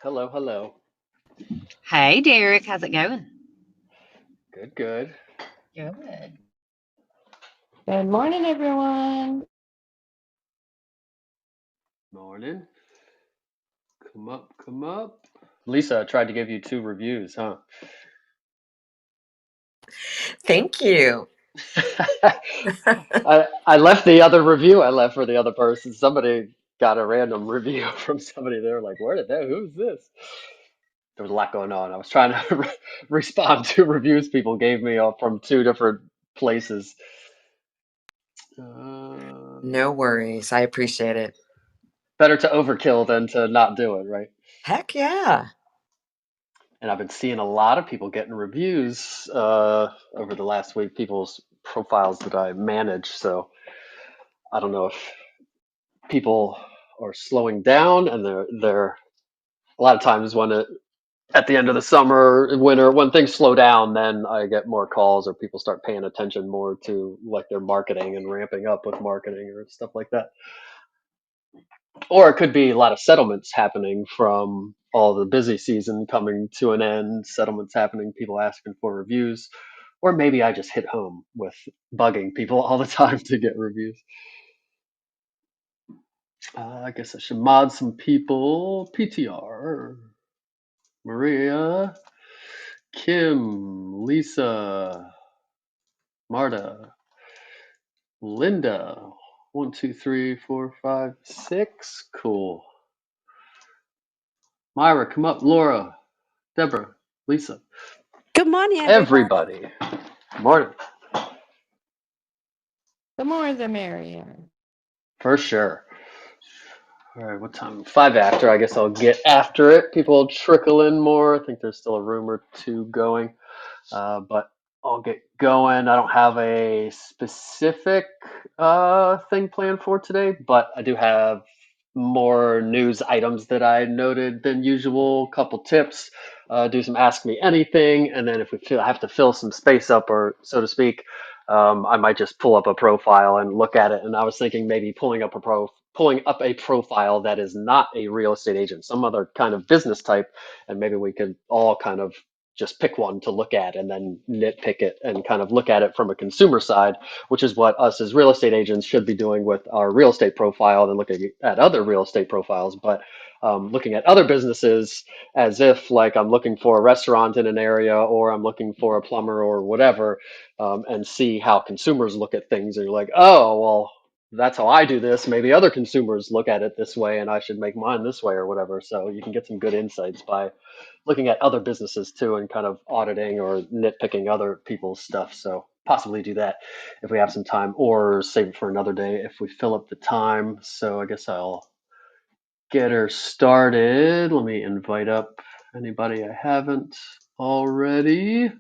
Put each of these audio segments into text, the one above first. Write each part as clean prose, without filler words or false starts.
Hello, hello. Hey Derek, how's it going? Good, good. Good. Good morning, everyone. Morning. Come up, come up. Lisa, I tried to give you two reviews, huh? Thank you. I left the other review I left for the other person. Somebody got a random review from somebody. They were like, where did that? Who's this? There was a lot going on. I was trying to respond to reviews people gave me all from two different places. No worries. I appreciate it. Better to overkill than to not do it, right? Heck yeah. And I've been seeing a lot of people getting reviews over the last week, people's profiles that I manage. So I don't know if people are slowing down, and they're a lot of times when at the end of the summer, winter, when things slow down, then I get more calls or people start paying attention more to like their marketing and ramping up with marketing or stuff like that. Or it could be a lot of settlements happening from all the busy season coming to an end, settlements happening, people asking for reviews. Or maybe I just hit home with bugging people all the time to get reviews. I guess I should mod some people. PTR. Maria, Kim, Lisa, Marta, Linda. One, two, three, four, five, six. Cool. Myra, come up. Laura, Deborah, Lisa. Good morning, everybody. Everybody. Morning. The more the merrier. For sure. All right, what time? Five after. I guess I'll get after it. People trickle in more. I think there's still a room or two going, but I'll get going. I don't have a specific thing planned for today, but I do have more news items that I noted than usual. Couple tips. Do some ask me anything, and then if we feel I have to fill some space up, or so to speak, I might just pull up a profile and look at it. And I was thinking maybe pulling up a profile that is not a real estate agent, some other kind of business type, and maybe we could all kind of just pick one to look at and then nitpick it and kind of look at it from a consumer side, which is what us as real estate agents should be doing with our real estate profile and looking at other real estate profiles. But looking at other businesses as if like I'm looking for a restaurant in an area or I'm looking for a plumber or whatever, and see how consumers look at things. And you're like, oh, well, that's how I do this. Maybe other consumers look at it this way and I should make mine this way or whatever. So you can get some good insights by looking at other businesses too and kind of auditing or nitpicking other people's stuff. So possibly do that if we have some time or save it for another day if we fill up the time. So I guess I'll get her started. Let me invite up anybody I haven't already.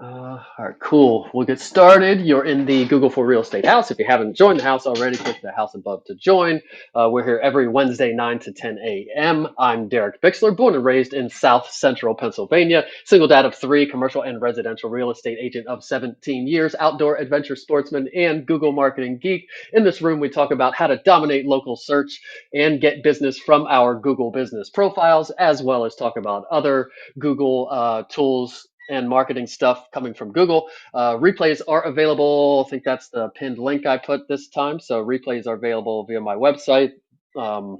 All right, cool. We'll get started. You're in the Google for Real Estate house. If you haven't joined the house already, click the house above to join. We're here every Wednesday, 9 to 10 a.m. I'm Derek Bixler, born and raised in South Central Pennsylvania. Single dad of three, commercial and residential real estate agent of 17 years, outdoor adventure sportsman, and Google marketing geek. In this room, we talk about how to dominate local search and get business from our Google business profiles, as well as talk about other Google tools and marketing stuff coming from Google. Replays are available. I think that's the pinned link I put this time. So replays are available via my website. Um,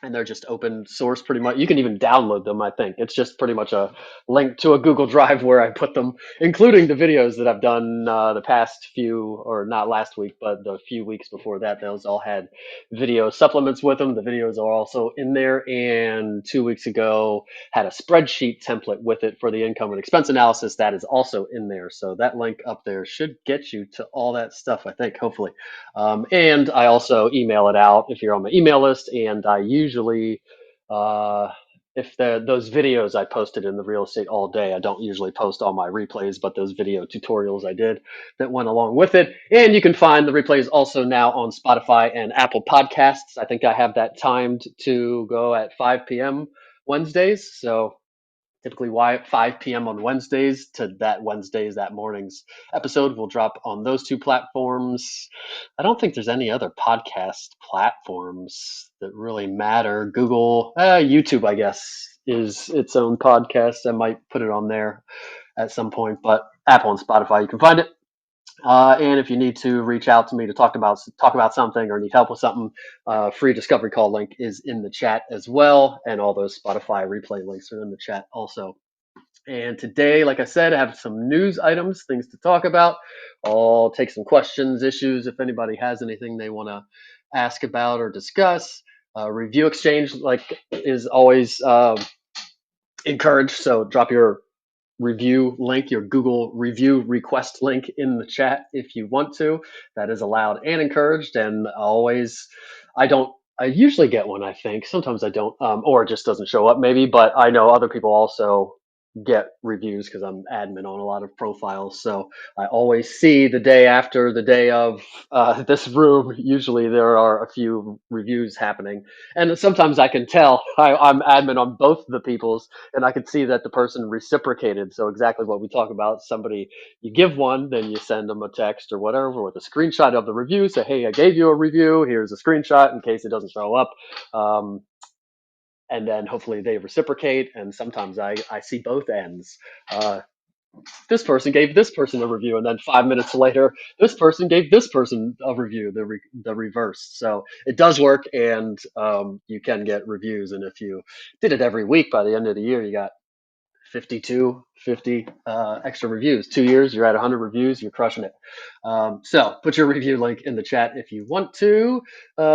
and they're just open source pretty much. You can even download them, I think. It's just pretty much a link to a Google Drive where I put them, including the videos that I've done the past few, or not last week, but the few weeks before that. Those all had video supplements with them. The videos are also in there. And 2 weeks ago, had a spreadsheet template with it for the income and expense analysis. That is also in there. So that link up there should get you to all that stuff, I think, hopefully. And I also email it out if you're on my email list. And I usually, uh, if those videos I posted in the real estate all day, I don't usually post all my replays, but those video tutorials I did that went along with it. And you can find the replays also now on Spotify and Apple Podcasts. I think I have that timed to go at 5 p.m. Wednesdays. So typically 5 p.m. on Wednesdays to that morning's episode will drop on those two platforms. I don't think there's any other podcast platforms that really matter. Google, YouTube, I guess, is its own podcast. I might put it on there at some point, but Apple and Spotify, you can find it. And if you need to reach out to me to talk about something or need help with something, free discovery call link is in the chat as well, and all those Spotify replay links are in the chat also. And today, like I said, I have some news items, things to talk about. I'll take some questions, issues, if anybody has anything they want to ask about or discuss. Review exchange, like, is always encouraged. So drop your review link, your Google review request link in the chat if you want to. That is allowed and encouraged. And I usually get one, I think. Sometimes I don't, or it just doesn't show up maybe, but I know other people also get reviews because I'm admin on a lot of profiles. So I always see the day after the day of this room. Usually there are a few reviews happening. And sometimes I can tell I'm admin on both the people's, and I could see that the person reciprocated. So exactly what we talk about, somebody, you give one, then you send them a text or whatever with a screenshot of the review. Say, hey, I gave you a review. Here's a screenshot in case it doesn't show up. And then hopefully they reciprocate. And sometimes I see both ends. This person gave this person a review, and then 5 minutes later, this person gave this person a review, the reverse. So it does work, and you can get reviews. And if you did it every week, by the end of the year, you got 50 extra reviews. 2 years, you're at 100 reviews, you're crushing it. So put your review link in the chat if you want to.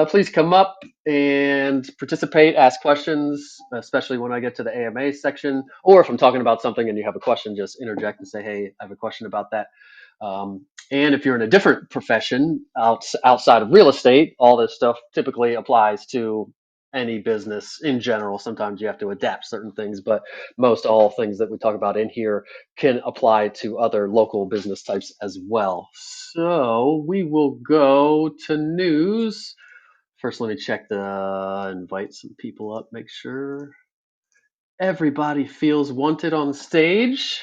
Please come up and participate, ask questions, especially when I get to the AMA section. Or if I'm talking about something and you have a question, just interject and say, hey, I have a question about that. And if you're in a different profession outside of real estate, all this stuff typically applies to any business in general. Sometimes you have to adapt certain things, but most all things that we talk about in here can apply to other local business types as well. So we will go to news. First, let me check invite some people up, make sure everybody feels wanted on stage.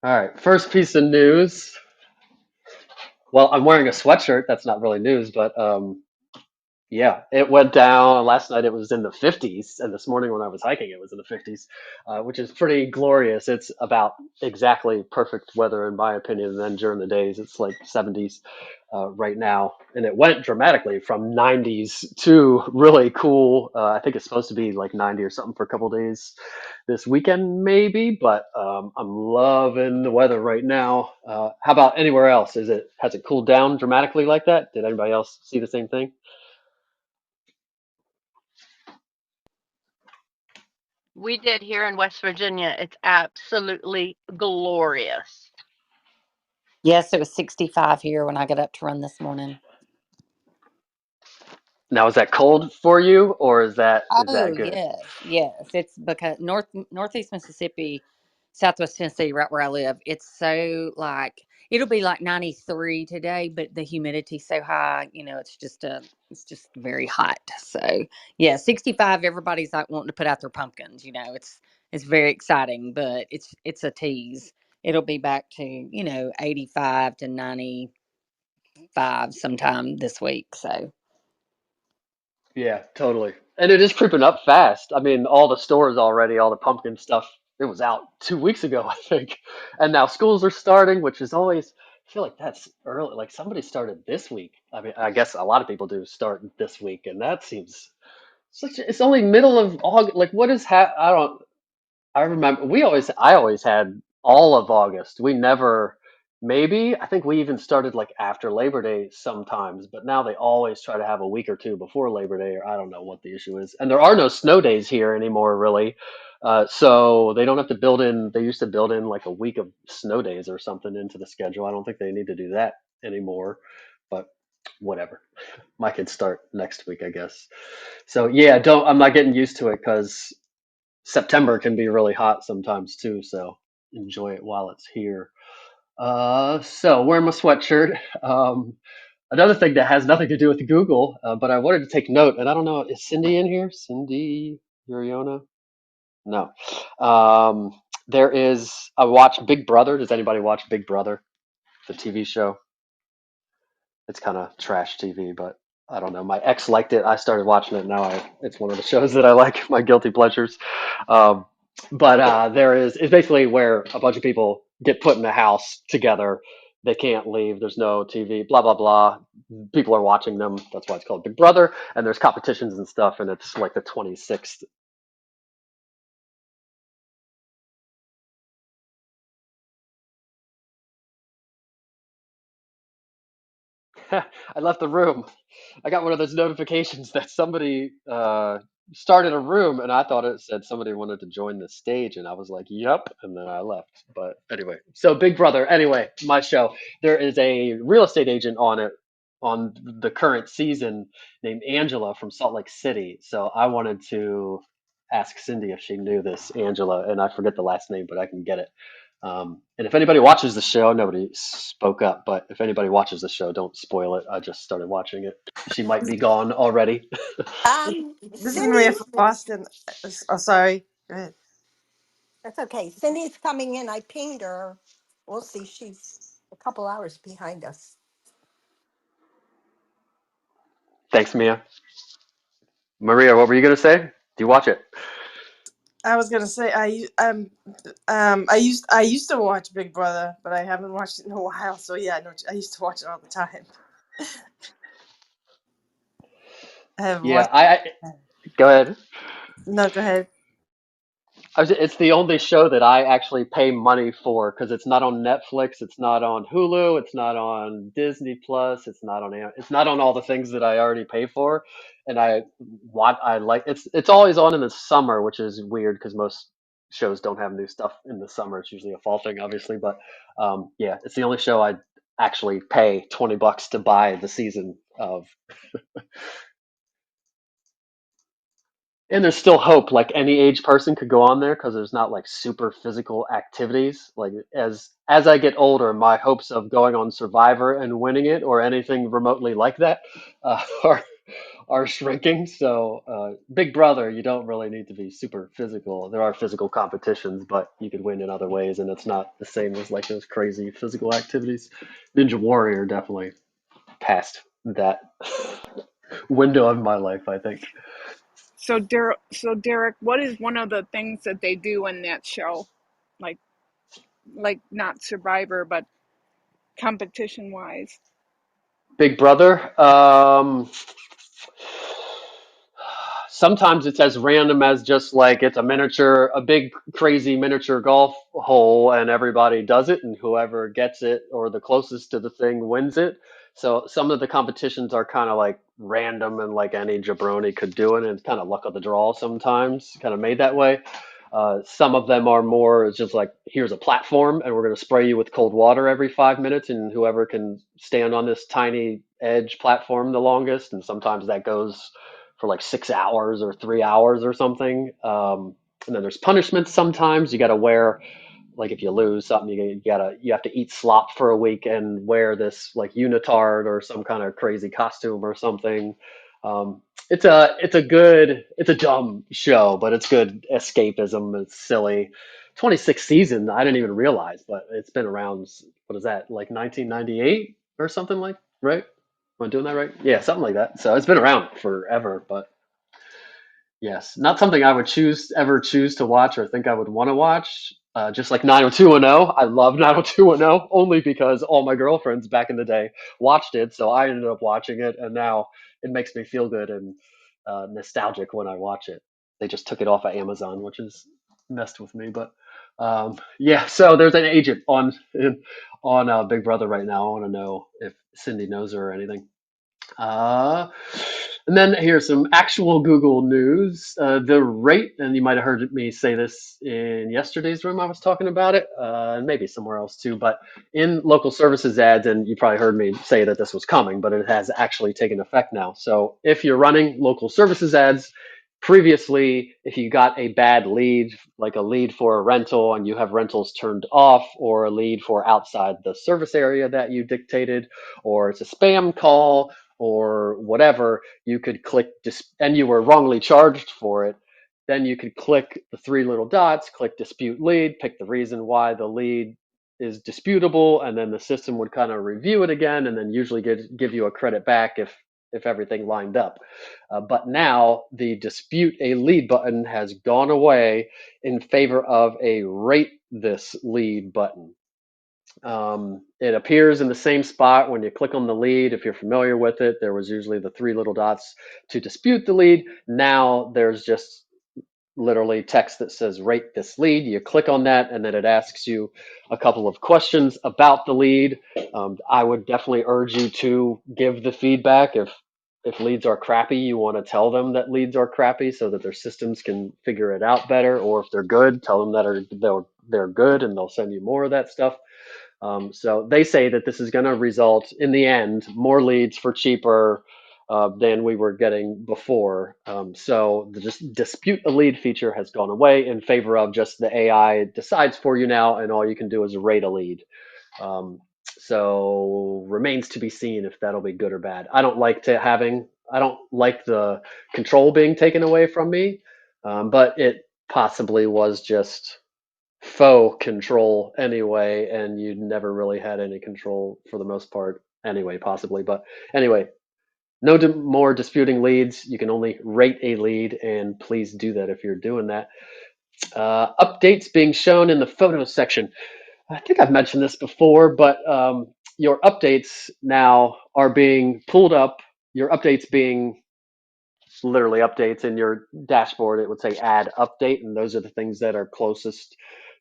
All right, first piece of news. Well, I'm wearing a sweatshirt. That's not really news, but yeah, it went down. Last night it was in the 50s, and this morning when I was hiking, it was in the 50s, which is pretty glorious. It's about exactly perfect weather, in my opinion. And then during the days, it's like 70s right now. And it went dramatically from 90s to really cool. I think it's supposed to be like 90 or something for a couple days this weekend, maybe. But I'm loving the weather right now. How about anywhere else? Has it cooled down dramatically like that? Did anybody else see the same thing? We did here in West Virginia. It's absolutely glorious. Yes, it was 65 here when I got up to run this morning. Now, is that cold for you, or is that Oh, good? yes. It's because Northeast Mississippi, Southwest Tennessee, right where I live. It's so like it'll be like 93 today, but the humidity's so high. It's just very hot. So yeah, 65. Everybody's like wanting to put out their pumpkins. It's very exciting, but it's a tease. It'll be back to 85 to 95 sometime this week. So. Yeah, totally. And it is creeping up fast. I mean, all the stores already, all the pumpkin stuff, it was out 2 weeks ago, I think. And now schools are starting, which is always, I feel like that's early. Like somebody started this week. I mean, I guess a lot of people do start this week, and that seems it's only middle of August. Like, what is I don't. I remember I always had all of August. We never, maybe, I think we even started like after Labor Day sometimes, but now they always try to have a week or two before Labor Day, or I don't know what the issue is. And there are no snow days here anymore, really. So they don't have to they used to build in like a week of snow days or something into the schedule. I don't think they need to do that anymore, but whatever. My kids start next week, I guess. So yeah, I'm not getting used to it because September can be really hot sometimes too, so enjoy it while it's here. So wearing my sweatshirt. Another thing that has nothing to do with Google, but I wanted to take note, and I don't know, is Cindy in here? Cindy? Yuriona? No. Um, there is. I watched Big Brother. Does anybody watch Big Brother, the TV show? It's kind of trash TV, but I don't know. My ex liked it. I started watching it. Now it's one of the shows that I like, my guilty pleasures. Um, but there is, it's basically where a bunch of people get put in a house together. They can't leave. There's no TV, blah, blah, blah. People are watching them. That's why it's called Big Brother. And there's competitions and stuff. And it's like the 26th. I left the room. I got one of those notifications that somebody started a room, and I thought it said somebody wanted to join the stage, and I was like, "Yep," and then I left. But anyway, so Big Brother. Anyway, my show. There is a real estate agent on it on the current season named Angela from Salt Lake City. So I wanted to ask Cindy if she knew this Angela, and I forget the last name, but I can get it. And if anybody watches the show, nobody spoke up, but if anybody watches the show, don't spoil it. I just started watching it. She might be gone already. This is Maria Cindy's, from Boston. Oh, sorry. Go ahead. that's okay. Cindy's coming in. I pinged her. We'll see. She's a couple hours behind us. Thanks, Mia. Maria, what were you gonna say? Do you watch it? I was gonna say I used to watch Big Brother, but I haven't watched it in a while. So yeah, no, I used to watch it all the time. I have Yeah, watched. I go ahead. No, go ahead. It's the only show that I actually pay money for because it's not on Netflix, it's not on Hulu, it's not on Disney Plus, it's not on all the things that I already pay for. And I like it's always on in the summer, which is weird because most shows don't have new stuff in the summer. It's usually a fall thing, obviously. But yeah, it's the only show I actually pay $20 to buy the season of. And there's still hope. Like any age person could go on there because there's not like super physical activities. Like as I get older, my hopes of going on Survivor and winning it or anything remotely like that are shrinking. So Big Brother, you don't really need to be super physical. There are physical competitions, but you could win in other ways, and it's not the same as like those crazy physical activities. Ninja Warrior definitely passed that window of my life, I think. So Derek, what is one of the things that they do in that show? Like like not Survivor, but competition wise. Big Brother. Sometimes it's as random as just like it's a big crazy miniature golf hole, and everybody does it, and whoever gets it or the closest to the thing wins it. So some of the competitions are kind of like random and like any jabroni could do it, and it's kind of luck of the draw sometimes, kind of made that way. Some of them are more it's just like here's a platform, and we're going to spray you with cold water every 5 minutes, and whoever can stand on this tiny edge platform the longest, and sometimes that goes for like 6 hours or 3 hours or something. And then there's punishments sometimes. You got to wear like if you lose something, you have to eat slop for a week and wear this like unitard or some kind of crazy costume or something. It's a dumb show, but it's good escapism. It's silly. 26th season, I didn't even realize, but it's been around. What is that? Like 1998 or something like, right? Am I doing that right? Yeah, something like that. So it's been around forever, but yes, not something I would choose to watch or think I would want to watch. Just like 90210, I love 90210 only because all my girlfriends back in the day watched it, so I ended up watching it, and now it makes me feel good and nostalgic when I watch it. They just took it off of Amazon, which is messed with me, but yeah. So there's an agent on Big Brother right now. I want to know if Cindy knows her or anything. Uh, and then here's some actual Google news. The rate, and you might have heard me say this in yesterday's room, I was talking about it, and maybe somewhere else too, but in local services ads, and you probably heard me say that this was coming, but it has actually taken effect now. So if you're running local services ads, previously, if you got a bad lead, like a lead for a rental and you have rentals turned off, or a lead for outside the service area that you dictated, or it's a spam call, or whatever, you could click and you were wrongly charged for it. then you could click the three little dots, click dispute lead, pick the reason why the lead is disputable, and then the system would kind of review it again, and then usually give you a credit back if everything lined up. But now the dispute a lead button has gone away in favor of a rate this lead button. It appears in the same spot when you click on the lead. If you're familiar with it, there was usually the three little dots to dispute the lead. Now there's just literally text that says rate this lead. You click on that, and then it asks you a couple of questions about the lead. I would definitely urge you to give the feedback. If leads are crappy, you want to tell them that leads are crappy so that their systems can figure it out better. Or if they're good, tell them that they're good, and they'll send you more of that stuff. So they say that this is going to result in the end more leads for cheaper than we were getting before. So the dispute a lead feature has gone away in favor of just the AI decides for you now, and all you can do is rate a lead. So remains to be seen if that'll be good or bad. I don't like the control being taken away from me, but it possibly was just faux control anyway, and you never really had any control for the most part anyway, possibly. But anyway, no more disputing leads. You can only rate a lead, and please do that if you're doing that. Updates being shown in the photos section. I think I've mentioned this before, but your updates now are being pulled up. Your updates being literally updates in your dashboard. It would say add update, and those are the things that are closest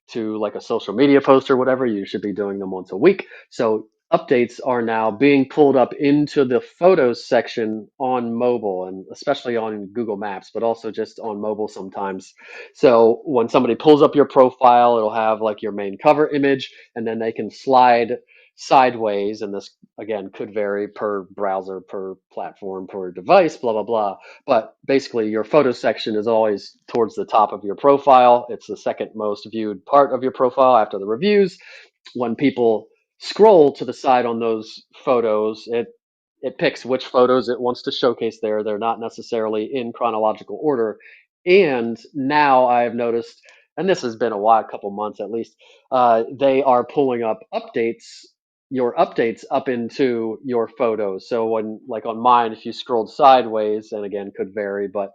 to like a social media post or whatever. You should be doing them once a week. So updates are now being pulled up into the photos section on mobile, and especially on Google Maps, but also just on mobile sometimes. So when somebody pulls up your profile, it'll have like your main cover image, and then they can slide sideways, and this again could vary per browser, per platform, per device, blah blah blah. But basically, your photo section is always towards the top of your profile. It's the second most viewed part of your profile after the reviews. When people scroll to the side on those photos, it picks which photos it wants to showcase there. They're not necessarily in chronological order. And now I've noticed, and this has been a while, a couple months at least, they are pulling up your updates up into your photos. So when, like on mine, if you scrolled sideways, and again, could vary, but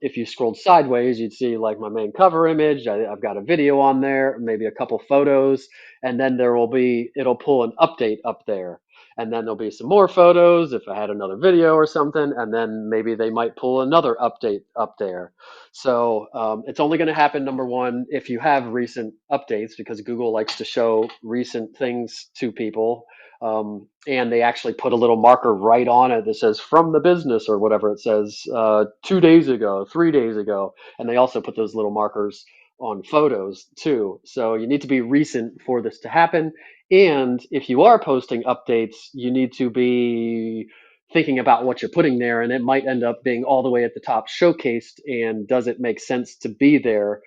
if you scrolled sideways, you'd see like my main cover image. I've got a video on there, maybe a couple photos, and then it'll pull an update up there. And then there'll be some more photos if I had another video or something, and then maybe they might pull another update up there. So it's only going to happen, number one, if you have recent updates, because Google likes to show recent things to people. And they actually put a little marker right on it that says from the business or whatever it says 2 days ago, 3 days ago. And they also put those little markers on photos too. So you need to be recent for this to happen. And if you are posting updates, you need to be thinking about what you're putting there, and it might end up being all the way at the top showcased. And does it make sense to be there?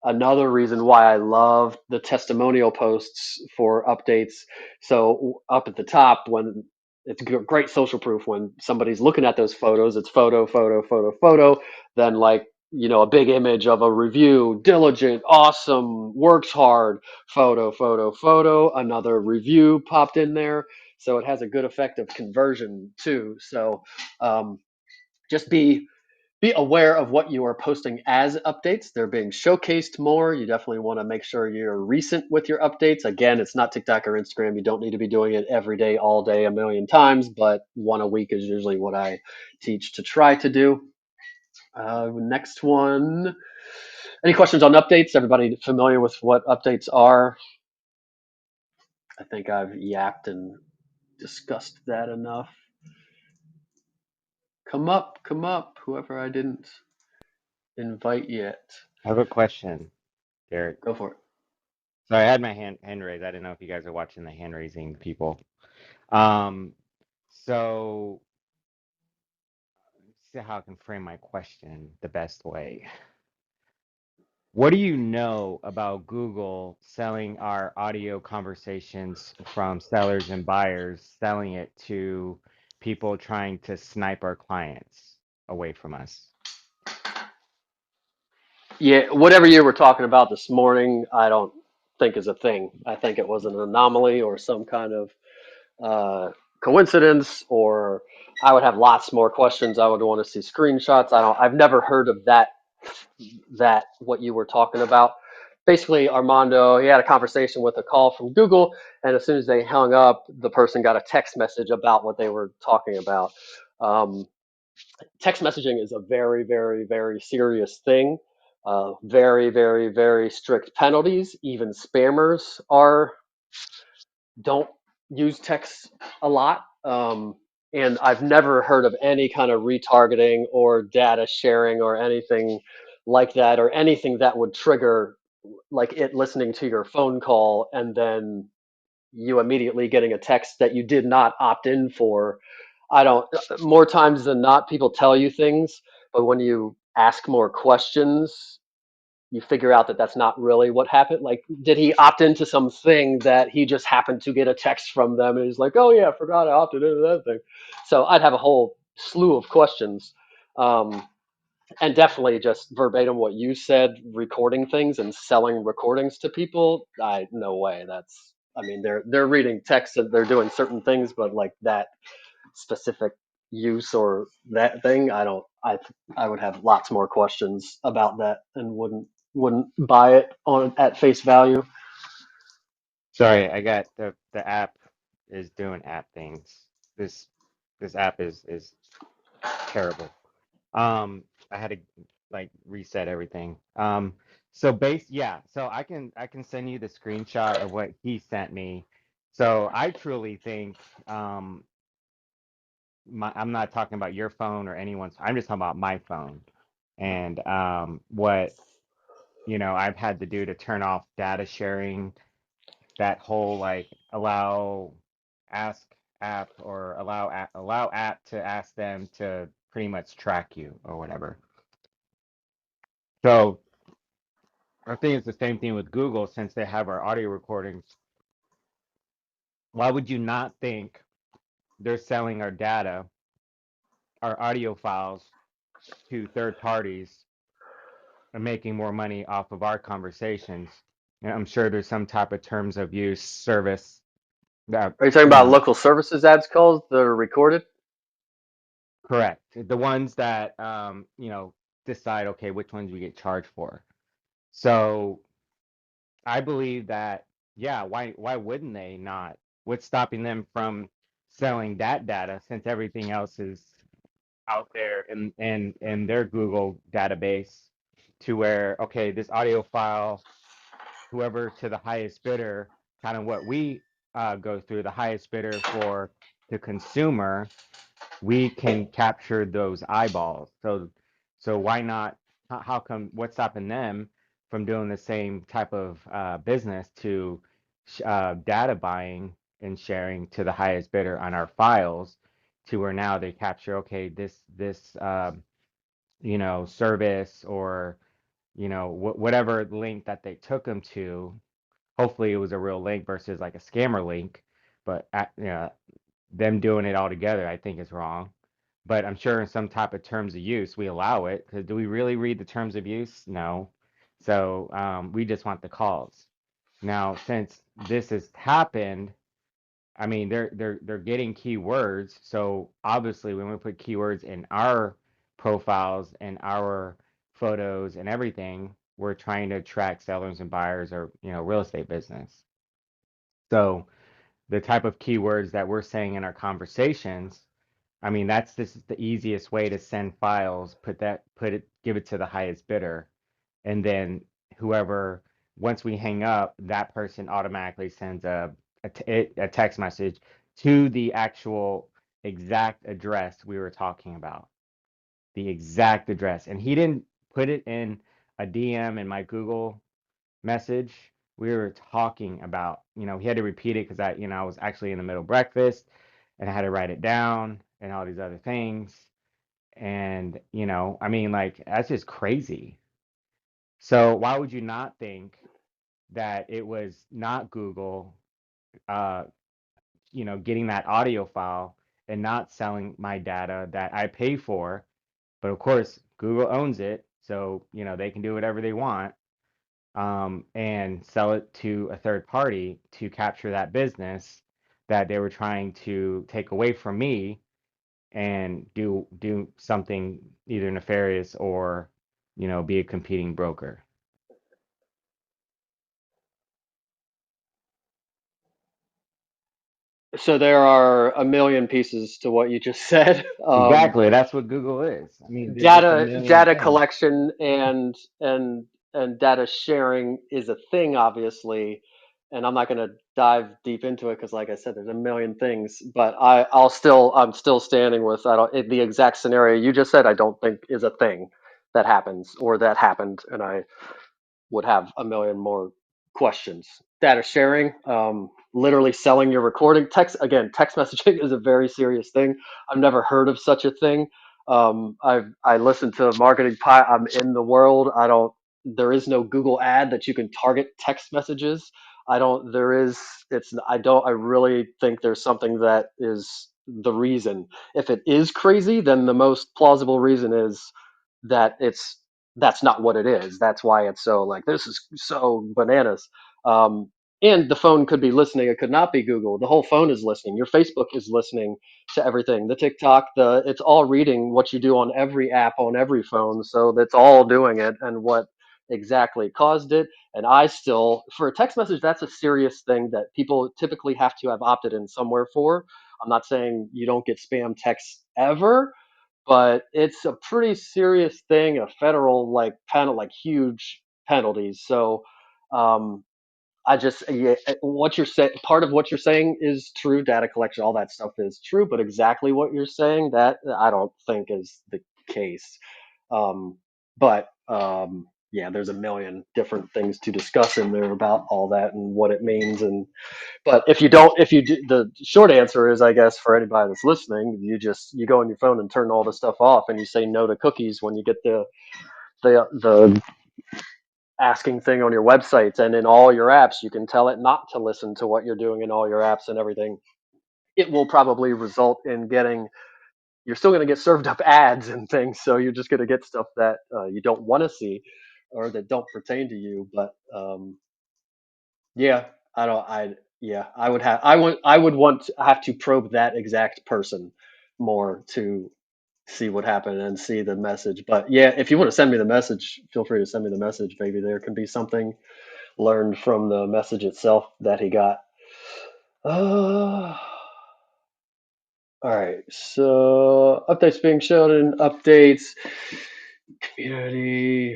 Another reason why I love the testimonial posts for updates. So up at the top, when it's great social proof, when somebody's looking at those photos, it's photo, photo, photo, photo, then like, a big image of a review, diligent, awesome, works hard, photo, photo, photo, another review popped in there. So it has a good effect of conversion too. So just be aware of what you are posting as updates. They're being showcased more. You definitely want to make sure you're recent with your updates. Again, it's not TikTok or Instagram. You don't need to be doing it every day, all day, a million times, but one a week is usually what I teach to try to do. Next one. Any questions on updates? Everybody familiar with what updates are? I think I've yapped and discussed that enough. Come up, whoever I didn't invite yet. I have a question, Derek. Go for it. So I had my hand raised. I didn't know if you guys are watching the hand raising people. So let's see how I can frame my question the best way. What do you know about Google selling our audio conversations from sellers and buyers, selling it to people trying to snipe our clients away from us? Yeah, whatever you were talking about this morning, I don't think is a thing. I think it was an anomaly or some kind of coincidence, or I would have lots more questions. I would want to see screenshots. I've never heard of that what you were talking about. Basically, Armando, he had a conversation with a call from Google, and as soon as they hung up, the person got a text message about what they were talking about. Um, Text messaging is a very, very, very serious thing. Very, very, very strict penalties. Even spammers are don't use text a lot. And I've never heard of any kind of retargeting or data sharing or anything like that, or anything that would trigger like it listening to your phone call and then you immediately getting a text that you did not opt in for. I don't, more times than not, people tell you things, but when you ask more questions, you figure out that that's not really what happened. Like, did he opt into something that he just happened to get a text from them and he's like, oh yeah, I forgot I opted into that thing. So I'd have a whole slew of questions. And definitely just verbatim what you said, recording things and selling recordings to people. No way. I mean, they're reading text and they're doing certain things, but like that specific use or that thing, I would have lots more questions about that and wouldn't buy it on at face value. Sorry, I got the app is doing app things. This this app is terrible. I had to like reset everything. So I can send you the screenshot of what he sent me. So I truly think I'm not talking about your phone or anyone's. I'm just talking about my phone and what I've had to do to turn off data sharing, that whole like allow ask app or allow app to ask them to pretty much track you or whatever. So I think it's the same thing with Google since they have our audio recordings. Why would you not think they're selling our data, our audio files to third parties and making more money off of our conversations? And I'm sure there's some type of terms of use service that, Are you talking about local services ads calls that are recorded? correct. The ones that decide, okay, which ones we get charged for. So I believe that, yeah, why wouldn't they not? What's stopping them from selling that data since everything else is out there in their Google database to where, okay, this audio file, whoever to the highest bidder, kind of what we go through, the highest bidder for the consumer, we can capture those eyeballs. So why not? How come? What's stopping them from doing the same type of business to data buying and sharing to the highest bidder on our files, to where now they capture, okay, this service or whatever link that they took them to. Hopefully, it was a real link versus like a scammer link, but them doing it all together, I think is wrong. But I'm sure in some type of terms of use, we allow it. Because do we really read the terms of use? No. So we just want the calls. Now, since this has happened, I mean, they're getting keywords. So obviously, when we put keywords in our profiles and our photos and everything, we're trying to attract sellers and buyers or real estate business. So the type of keywords that we're saying in our conversations, I mean, this is the easiest way to send files, give it to the highest bidder, and then whoever, once we hang up, that person automatically sends a text message to the actual exact address we were talking about, the exact address. And he didn't put it in a DM in my Google message. We were talking about, he had to repeat it because I was actually in the middle of breakfast and I had to write it down and all these other things. And, I mean, like, that's just crazy. So why would you not think that it was not Google, uh, getting that audio file and not selling my data that I pay for? But of course, Google owns it. So, you know, they can do whatever they want, and sell it to a third party to capture that business that they were trying to take away from me and do something either nefarious or, you know, be a competing broker. So there are a million pieces to what you just said. Exactly, that's what Google is. I mean, there's just a million Data things. collection and data sharing is a thing, obviously, and I'm not going to dive deep into it because, like I said, there's a million things. But I'm still standing with the exact scenario you just said. I don't think is a thing that happens or that happened, and I would have a million more questions. Data sharing, literally selling your recording. Text messaging is a very serious thing. I've never heard of such a thing. I listen to Marketing Pie. I'm in the world. I don't. There is no Google ad that you can target text messages. I don't. There is. It's. I don't. I really think there's something that is the reason. If it is crazy, then the most plausible reason is that that's not what it is. That's why it's so like this is so bananas. Um, and the phone could be listening. It could not be Google. The whole phone is listening. Your Facebook is listening to everything. The TikTok, it's all reading what you do on every app on every phone. So that's all doing it. And what exactly caused it? And I still, for a text message, that's a serious thing that people typically have to have opted in somewhere for. I'm not saying you don't get spam texts ever, but it's a pretty serious thing, a federal like penalty, like huge penalties. So um, I just yeah, what you're saying, part of what you're saying is true. Data collection, all that stuff is true, but exactly what you're saying, that I don't think is the case. Um, but yeah, there's a million different things to discuss in there about all that and what it means. And but if you don't, if you do, the short answer is, I guess, for anybody that's listening, you go on your phone and turn all the stuff off, and you say no to cookies when you get the asking thing on your websites and in all your apps. You can tell it not to listen to what you're doing in all your apps and everything. It will probably result in getting. You're still going to get served up ads and things, so you're just going to get stuff that you don't want to see or that don't pertain to you. But yeah, I don't. Yeah, I would have. I would want to have to probe that exact person more to see what happened and see the message. But yeah, if you want to send me the message, feel free to send me the message. Maybe there can be something learned from the message itself that he got. Uh, all right. So updates being shown in updates. Community.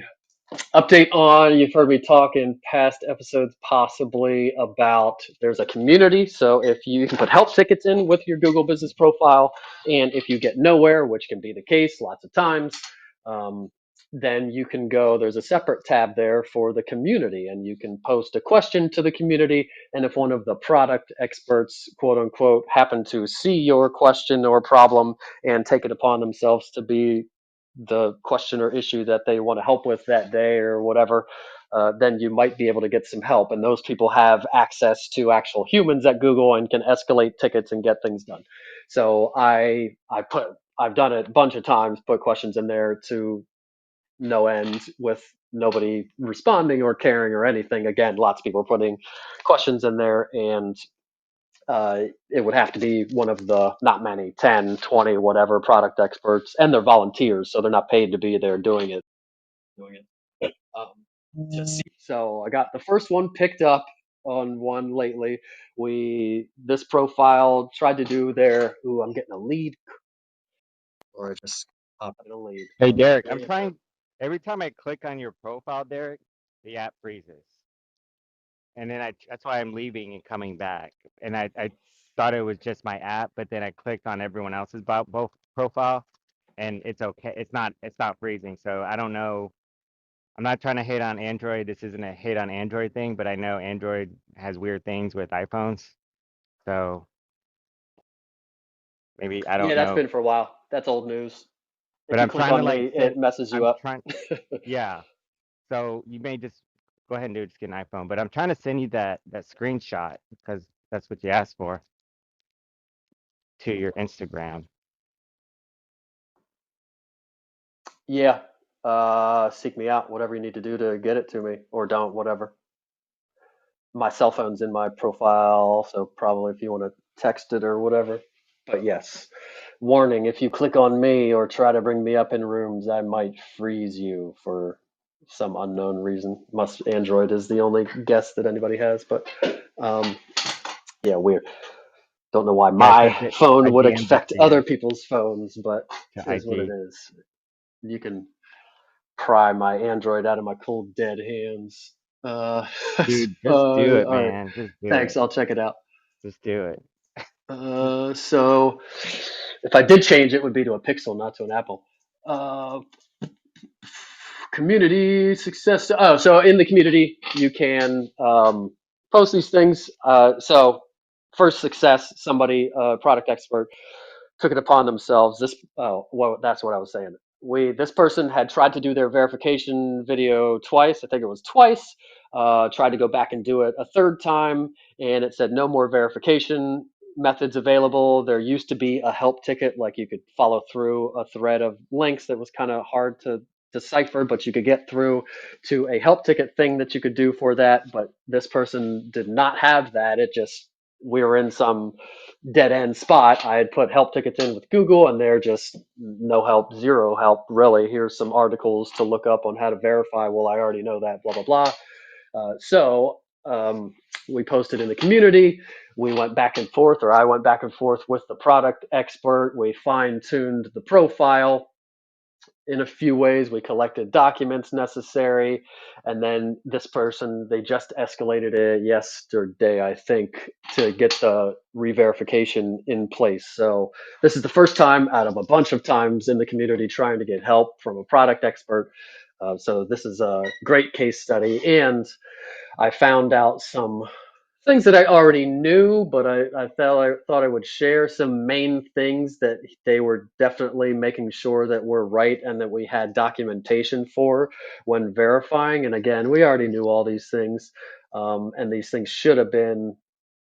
Update on, you've heard me talk in past episodes possibly about there's a community. So if you can put help tickets in with your Google business profile, and if you get nowhere, which can be the case lots of times, um, then you can go, there's a separate tab there for the community, and you can post a question to the community. And if one of the product experts, quote unquote, happen to see your question or problem and take it upon themselves to be the question or issue that they want to help with that day or whatever, then you might be able to get some help. And those people have access to actual humans at Google and can escalate tickets and get things done. So I've done it a bunch of times, put questions in there to no end with nobody responding or caring or anything. Again, lots of people are putting questions in there, and it would have to be one of the not many 10, 20, whatever product experts, and they're volunteers, so they're not paid to be there doing it. To see. So I got the first one picked up on one lately. This profile tried to do their, ooh, I'm getting a lead, or I just popped in a lead. Hey, Derek, I'm Yeah. trying, every time I click on your profile, Derek, the app freezes. And then that's why I'm leaving and coming back. And I thought it was just my app, but then I clicked on everyone else's both profile, and it's okay. It's not freezing. So I don't know. I'm not trying to hate on Android. This isn't a hate on Android thing, but I know Android has weird things with iPhones. So maybe I Yeah, don't that's know. been for a while. That's old news. But If you I'm click trying to on like me, send it messes you I'm up. trying yeah. So you may just go ahead and do it, just get an iPhone. But I'm trying to send you that screenshot because that's what you asked for to your Instagram. Yeah. seek me out, whatever you need to do to get it to me, or don't, whatever. My cell phone's in my profile, so probably if you want to text it or whatever. But yes, warning, if you click on me or try to bring me up in rooms, I might freeze you for some unknown reason. Must Android is the only guess that anybody has, but um, yeah, weird. Don't know why Yeah, it's my phone I would jammed it affect to other you, people's phones, but to is what it IT. is. You can pry my Android out of my cold dead hands. I Dude, just do suppose. it, All right. man. Just do Thanks. it. I'll check it out. Just do it. So if I did change it, would be to a Pixel, not to an Apple. Uh, Community success. Oh, so in the community, you can post these things. So first success, somebody, product expert, took it upon themselves. Well, that's what I was saying. This person had tried to do their verification video twice. I think it was twice. Tried to go back and do it a third time, and it said no more verification methods available. There used to be a help ticket, like you could follow through a thread of links that was kind of hard to decipher, but you could get through to a help ticket thing that you could do for that. But this person did not have that. It just, we were in some dead end spot. I had put help tickets in with Google, and they're just no help, zero help, really. Here's some articles to look up on how to verify. Well, I already know that, blah, blah, blah. So we posted in the community. We went back and forth, or I went back and forth with the product expert. We fine tuned the profile in a few ways. We collected documents necessary, and then this person, they just escalated it yesterday, I think, to get the re-verification in place. So this is the first time out of a bunch of times in the community trying to get help from a product expert. So this is a great case study, and I found out some things that I already knew, but I thought I would share some main things that they were definitely making sure that we're right and that we had documentation for when verifying. And again, we already knew all these things, and these things should have been,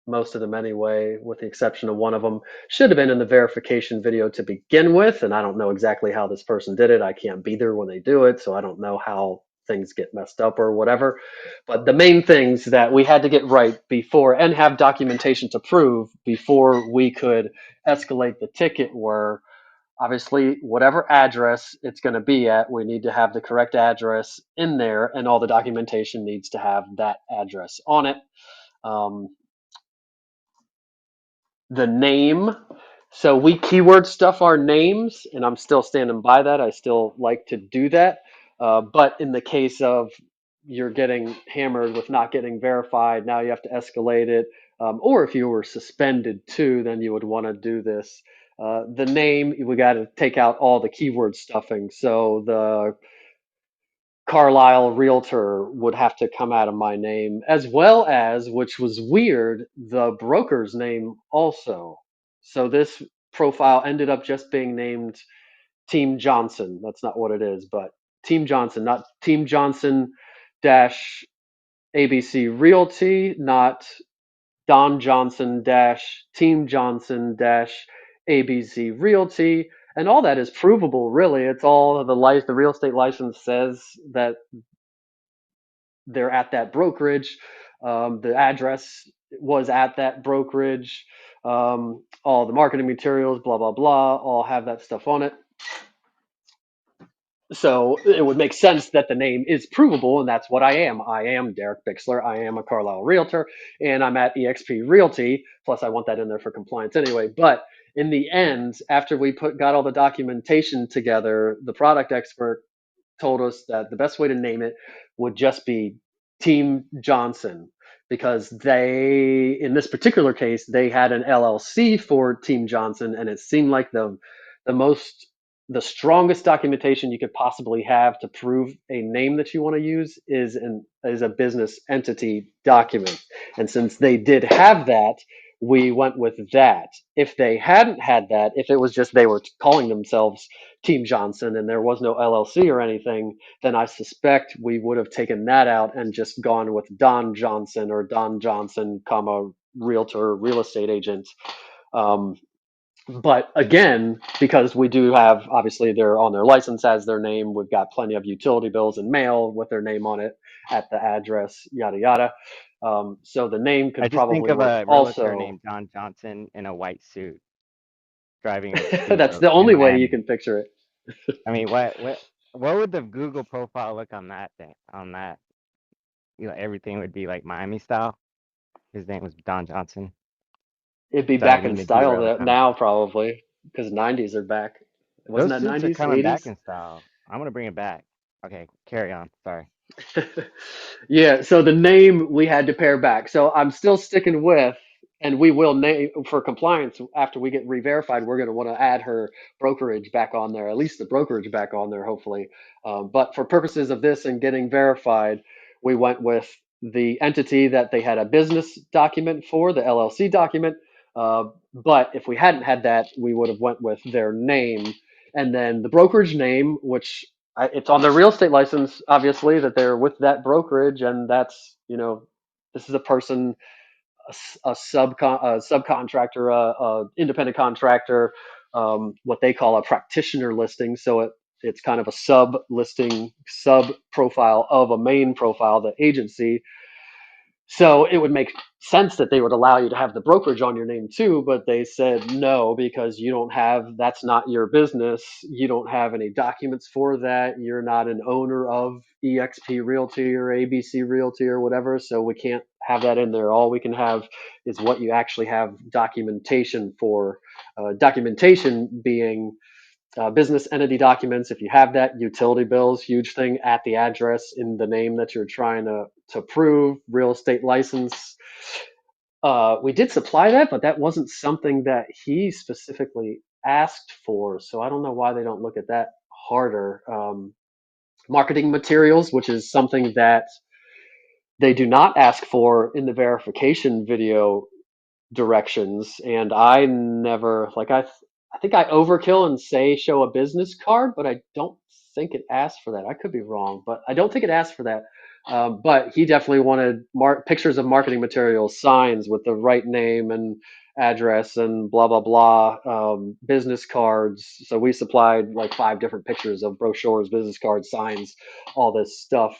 most of them anyway, with the exception of one of them, should have been in the verification video to begin with. And I don't know exactly how this person did it. I can't be there when they do it, so I don't know how things get messed up or whatever. But the main things that we had to get right before and have documentation to prove before we could escalate the ticket were, obviously, whatever address it's going to be at, we need to have the correct address in there, and all the documentation needs to have that address on it. Um, the name. So we keyword stuff our names, and I'm still standing by that. I still like to do that. But in the case of you're getting hammered with not getting verified, now you have to escalate it. Or if you were suspended too, then you would want to do this. The name, we got to take out all the keyword stuffing. So the Carlisle Realtor would have to come out of my name, as well as, which was weird, the broker's name also. So this profile ended up just being named Team Johnson. That's not what it is, but Team Johnson, not Team Johnson dash ABC Realty, not Don Johnson dash Team Johnson dash ABC Realty. And all that is provable, really. It's all the real estate license says that they're at that brokerage. The address was at that brokerage. All the marketing materials, blah, blah, blah, all have that stuff on it. So it would make sense that the name is provable, and that's what I am. I am Derek Bixler. I am a Carlisle Realtor, and I'm at eXp Realty. Plus, I want that in there for compliance anyway. But in the end, after we got all the documentation together, the product expert told us that the best way to name it would just be Team Johnson, because they, in this particular case, they had an LLC for Team Johnson, and it seemed like the most the strongest documentation you could possibly have to prove a name that you want to use is a business entity document. And since they did have that, we went with that. If they hadn't had that, if it was just they were calling themselves Team Johnson and there was no LLC or anything, then I suspect we would have taken that out and just gone with Don Johnson or Don Johnson, comma, realtor, real estate agent. Um, But again, because we do have, obviously they're on their license as their name, we've got plenty of utility bills and mail with their name on it at the address, yada yada. So the name I could just think probably of work a realtor also. named Don Johnson in a white suit driving a That's speedboat the in only way you Miami. can picture it. I mean, what would the Google profile look on that thing? On that, everything would be like Miami style. His name was Don Johnson. It'd be So I back didn't in mean to style derail the that now conversation. probably because 90s are back. Wasn't Those that suits are 90s, coming back 80s? in style. I'm gonna bring it back. Okay, carry on. Sorry. Yeah, so the name we had to pare back. So I'm still sticking with, and we will name for compliance after we get re-verified. We're going to want to add her brokerage back on there, at least the brokerage back on there, hopefully. But for purposes of this and getting verified, we went with the entity that they had a business document for, the LLC document. But if we hadn't had that, we would have went with their name and then the brokerage name, which it's on their real estate license, obviously, that they're with that brokerage, and that's this is a person, a subcontractor, a independent contractor, what they call a practitioner listing. So it's kind of a sub listing, sub profile of a main profile, the agency. So it would make sense that they would allow you to have the brokerage on your name too, but they said no because you don't have, that's not your business. You don't have any documents for that. You're not an owner of EXP Realty or ABC Realty or whatever. So we can't have that in there. All we can have is what you actually have documentation for. Documentation being business entity documents, if you have that, utility bills, huge thing at the address in the name that you're trying to prove, real estate license. We did supply that, but that wasn't something that he specifically asked for. So I don't know why they don't look at that harder. Marketing materials, which is something that they do not ask for in the verification video directions, and I never I think I overkill and say show a business card, but I don't think it asked for that. I could be wrong, but I don't think it asked for that. But he definitely wanted pictures of marketing materials, signs with the right name and address and blah blah blah, business cards. So we supplied like 5 different pictures of brochures, business cards, signs, all this stuff.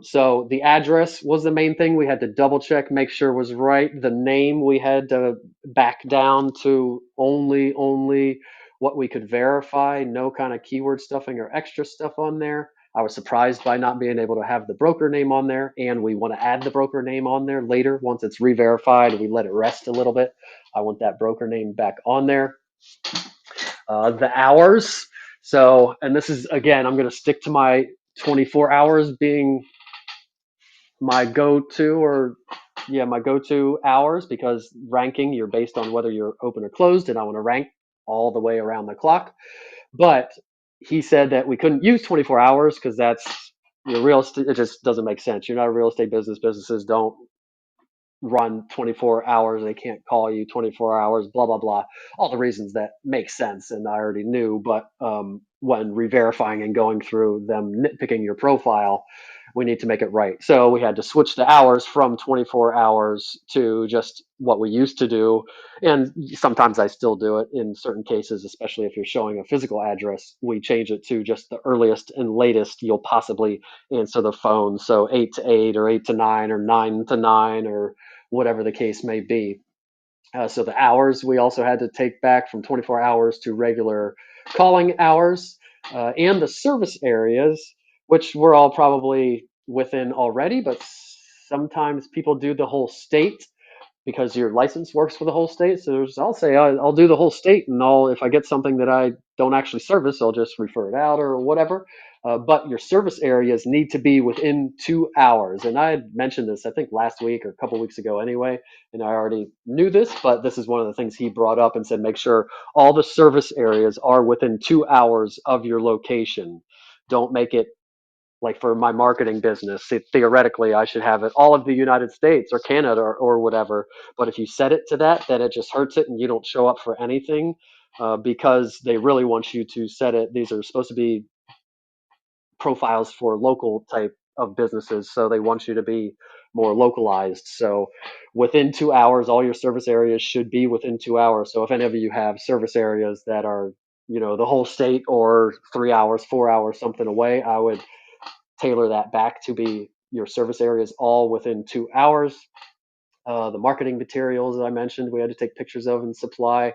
So the address was the main thing. We had to double check, make sure it was right. The name we had to back down to only what we could verify, no kind of keyword stuffing or extra stuff on there. I was surprised by not being able to have the broker name on there, and we want to add the broker name on there later once it's re-verified. We let it rest a little bit. I want that broker name back on there. The hours. So, and this is again, I'm going to stick to my 24 hours being my go-to or yeah my go-to hours because ranking you're based on whether you're open or closed and I want to rank all the way around the clock. But he said that we couldn't use 24 hours because that's your real estate, it just doesn't make sense. You're not a real estate business. Businesses don't run 24 hours. They can't call you 24 hours, blah, blah, blah. All the reasons that make sense. And I already knew, but when re-verifying and going through them nitpicking your profile, we need to make it right. So we had to switch the hours from 24 hours to just what we used to do. And sometimes I still do it in certain cases, especially if you're showing a physical address, we change it to just the earliest and latest you'll possibly answer the phone. So 8 to 8 or 8 to 9 or 9 to 9 or whatever the case may be. So the hours we also had to take back from 24 hours to regular calling hours, and the service areas, which we're all probably within already, but sometimes people do the whole state because your license works for the whole state. So I'll say I'll do the whole state, and if I get something that I don't actually service, I'll just refer it out or whatever. But your service areas need to be within 2 hours. And I had mentioned this, I think, last week or a couple weeks ago anyway, and I already knew this, but this is one of the things he brought up and said, make sure all the service areas are within 2 hours of your location. Don't make it like for my marketing business, theoretically, I should have it all of the United States or Canada or whatever. But if you set it to that, then it just hurts it and you don't show up for anything because they really want you to set it. These are supposed to be profiles for local type of businesses, so they want you to be more localized. So within 2 hours, all your service areas should be within 2 hours. So if any of you have service areas that are, the whole state or 3 hours, 4 hours, something away, I would tailor that back to be your service areas all within 2 hours. The marketing materials that I mentioned, we had to take pictures of and supply.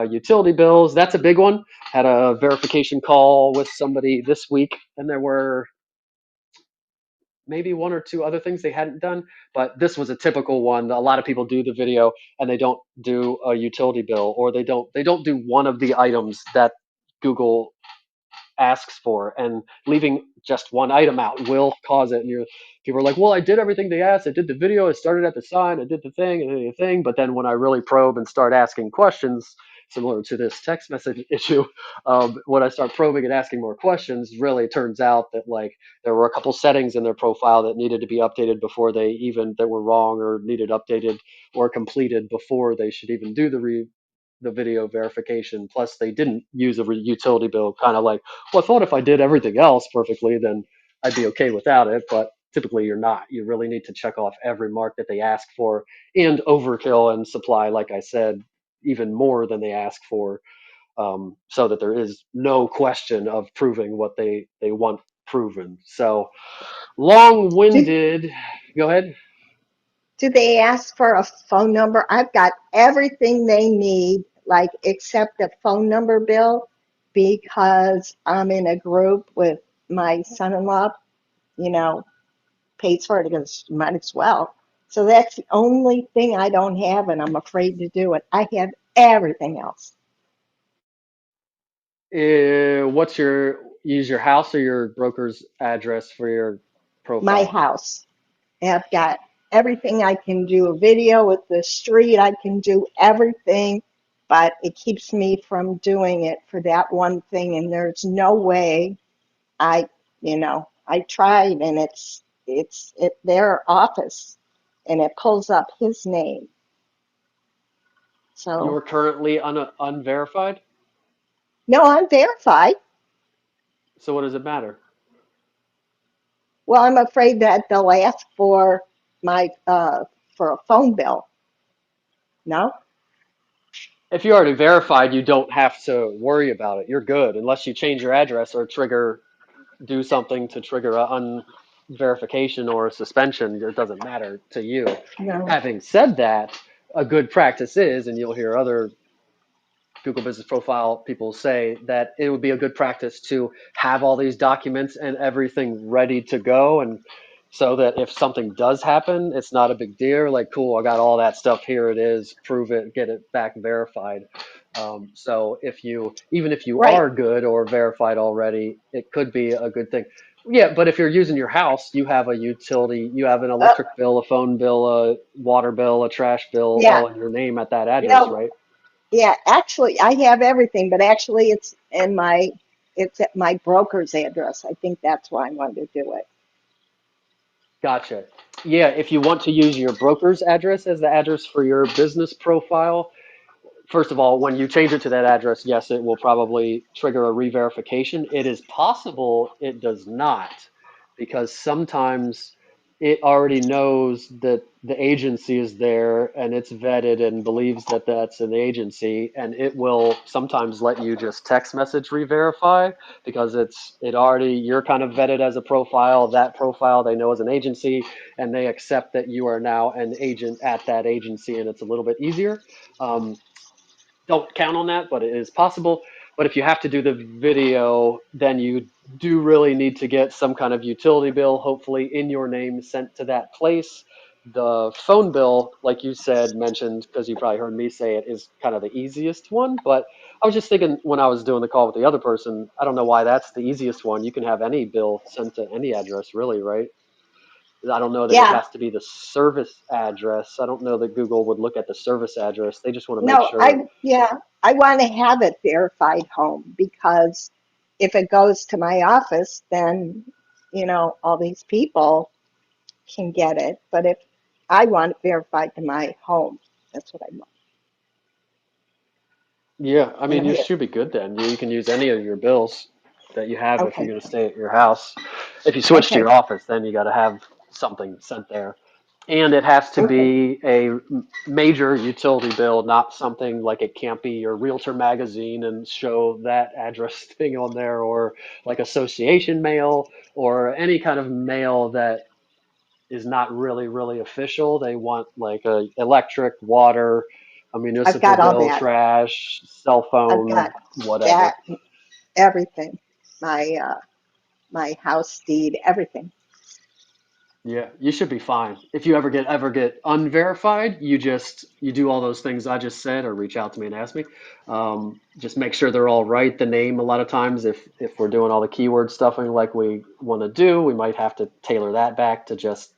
Utility bills, that's a big one. Had a verification call with somebody this week, and there were maybe one or two other things they hadn't done, but this was a typical one. A lot of people do the video and they don't do a utility bill, or they don't do one of the items that Google asks for, and leaving just one item out will cause it. And people are like, well, I did everything they asked. I did the video. I started at the sign. I did the thing and the thing. But then when I really probe and start asking questions, similar to this text message issue, when I start probing and asking more questions, really turns out that like there were a couple settings in their profile that needed to be updated before that were wrong or needed updated or completed before they should even do the video verification. Plus, they didn't use a utility bill, kind of like, well, I thought if I did everything else perfectly, then I'd be okay without it. But typically, you're not. You really need to check off every mark that they ask for and overkill and supply, like I said, even more than they ask for, so that there is no question of proving what they want proven. So Do, long-winded. Go ahead. do they ask for a phone number? I've got everything they need, like except a phone number, Bill, because I'm in a group with my son-in-law, you know, pays for it because might as well. So that's the only thing I don't have, and I'm afraid to do it. I have everything else. What's use your house or your broker's address for your My profile? house. I've got everything. I can do a video with the street. I can do everything, but it keeps me from doing it for that one thing. And there's no way I, I tried, and it's their office, and it pulls up his name. So You're currently unverified, no, I'm verified. so what does it matter? Well, I'm afraid that they'll ask for my for a phone bill. No? If you're already verified, you don't have to worry about it. You're good, unless you change your address or do something to trigger a verification or a suspension. It doesn't matter to you. No. Having said that, a good practice is, and you'll hear other Google Business Profile people say that it would be a good practice to have all these documents and everything ready to go, and so that if something does happen, it's not a big deal. Like, cool, I got all that stuff. Here it is. Prove it. Get it back verified. So even if you Right. are good or verified already, it could be a good thing. Yeah, but if you're using your house, you have a utility, you have an Uh, electric bill, a phone bill, a water bill, a trash bill, yeah. all in your name at that address, No, right? yeah, actually, I have everything, but actually, it's at my broker's address. I think that's why I wanted to do it. Gotcha. Yeah, if you want to use your broker's address as the address for your business profile, first of all, when you change it to that address, yes, it will probably trigger a re-verification. It is possible it does not, because sometimes it already knows that the agency is there and it's vetted and believes that that's an agency, and it will sometimes let you just text message re-verify because you're kind of vetted as a profile. That profile they know as an agency, and they accept that you are now an agent at that agency, and it's a little bit easier. Don't count on that, but it is possible. But if you have to do the video, then you do really need to get some kind of utility bill, hopefully in your name, sent to that place. The phone bill, like you said, mentioned, because you probably heard me say it, is kind of the easiest one. But I was just thinking when I was doing the call with the other person, I don't know why that's the easiest one. You can have any bill sent to any address, really, right? I don't know that it Yeah, has to be the service address. I don't know that Google would look at the service address. They just want to make no, sure. I want to have it verified home because if it goes to my office, then, all these people can get it. But if I want it verified to my home, that's what I want. Yeah, I And mean, I'm you here. should be good then. You can use any of your bills. that you have if you're Okay, going to stay at your house. If you switch to okay, your office, then you got to have something sent there. And it has to okay. be a major utility bill, not something like it can't be your realtor magazine and show that address thing on there, or like association mail or any kind of mail that is not really official. They want like a electric, water, a I've municipal got all bill, that. trash, cell I've phone, got whatever. that, everything. My my house deed, everything. Yeah, you should be fine. If you ever get unverified, you do all those things I just said, or reach out to me and ask me. Just make sure they're all right. The name, a lot of times, if we're doing all the keyword stuffing like we want to do, we might have to tailor that back to just.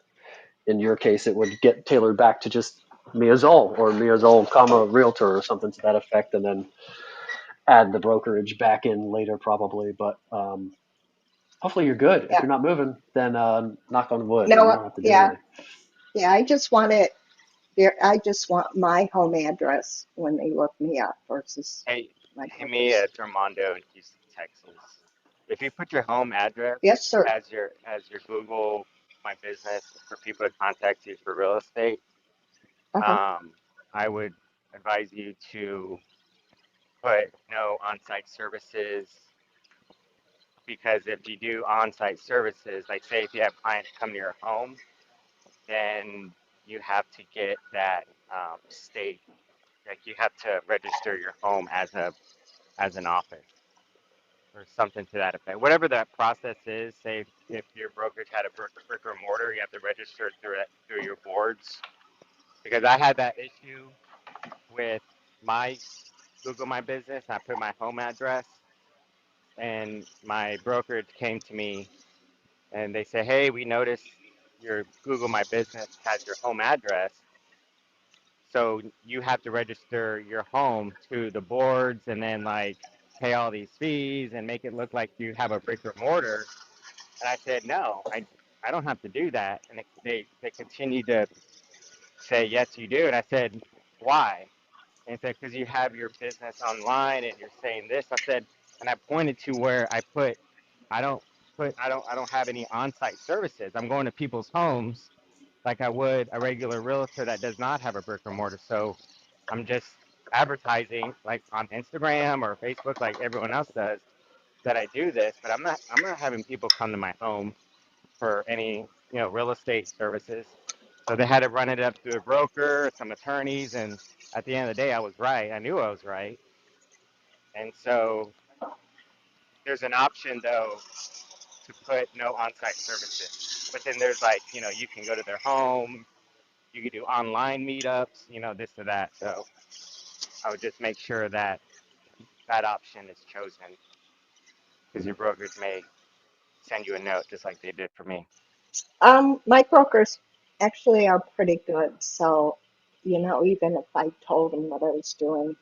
In your case, it would get tailored back to just Mia Zoll or Mia Zoll, comma realtor or something to that effect, and then add the brokerage back in later probably. But hopefully you're good. If Yeah. you're not moving, then knock on wood, you No, don't have to do yeah, anything. yeah. I just want it there. I just want my home address when they look me up versus Hey, my hey, Mia, brother's. it's Armando in Houston, Texas. If you put your home address Yes, sir. as your Google My Business for people to contact you for real estate, Uh-huh. um, I would advise you to put no on-site services because if you do on-site services, like say if you have clients come to your home, then you have to get that state, like you have to register your home as an office or something to that effect. Whatever that process is, say if your brokerage had a brick or mortar, you have to register through it through your boards. Because I had that issue with my Google My Business. I put my home address, and my brokerage came to me and they say, "Hey, we noticed your Google My Business has your home address, so you have to register your home to the boards and then like pay all these fees and make it look like you have a brick or mortar." And I said, "No, I don't have to do that." And they continued to say, "Yes, you do." And I said, "Why?" And he said, "Because you have your business online and you're saying this." I said, and I pointed to where I don't I don't have any on-site services. I'm going to people's homes like I would a regular realtor that does not have a brick or mortar. So I'm just advertising like on Instagram or Facebook like everyone else does that I do this, but I'm not having people come to my home for any, real estate services. So they had to run it up through a broker, some attorneys, and at the end of the day, I was right. I knew I was right. And so there's an option though to put no on-site services. But then there's like, you can go to their home, you can do online meetups, this or that. So I would just make sure that that option is chosen because your brokerage may send you a note just like they did for me. My brokers actually are pretty good. So, even if I told them what I was doing,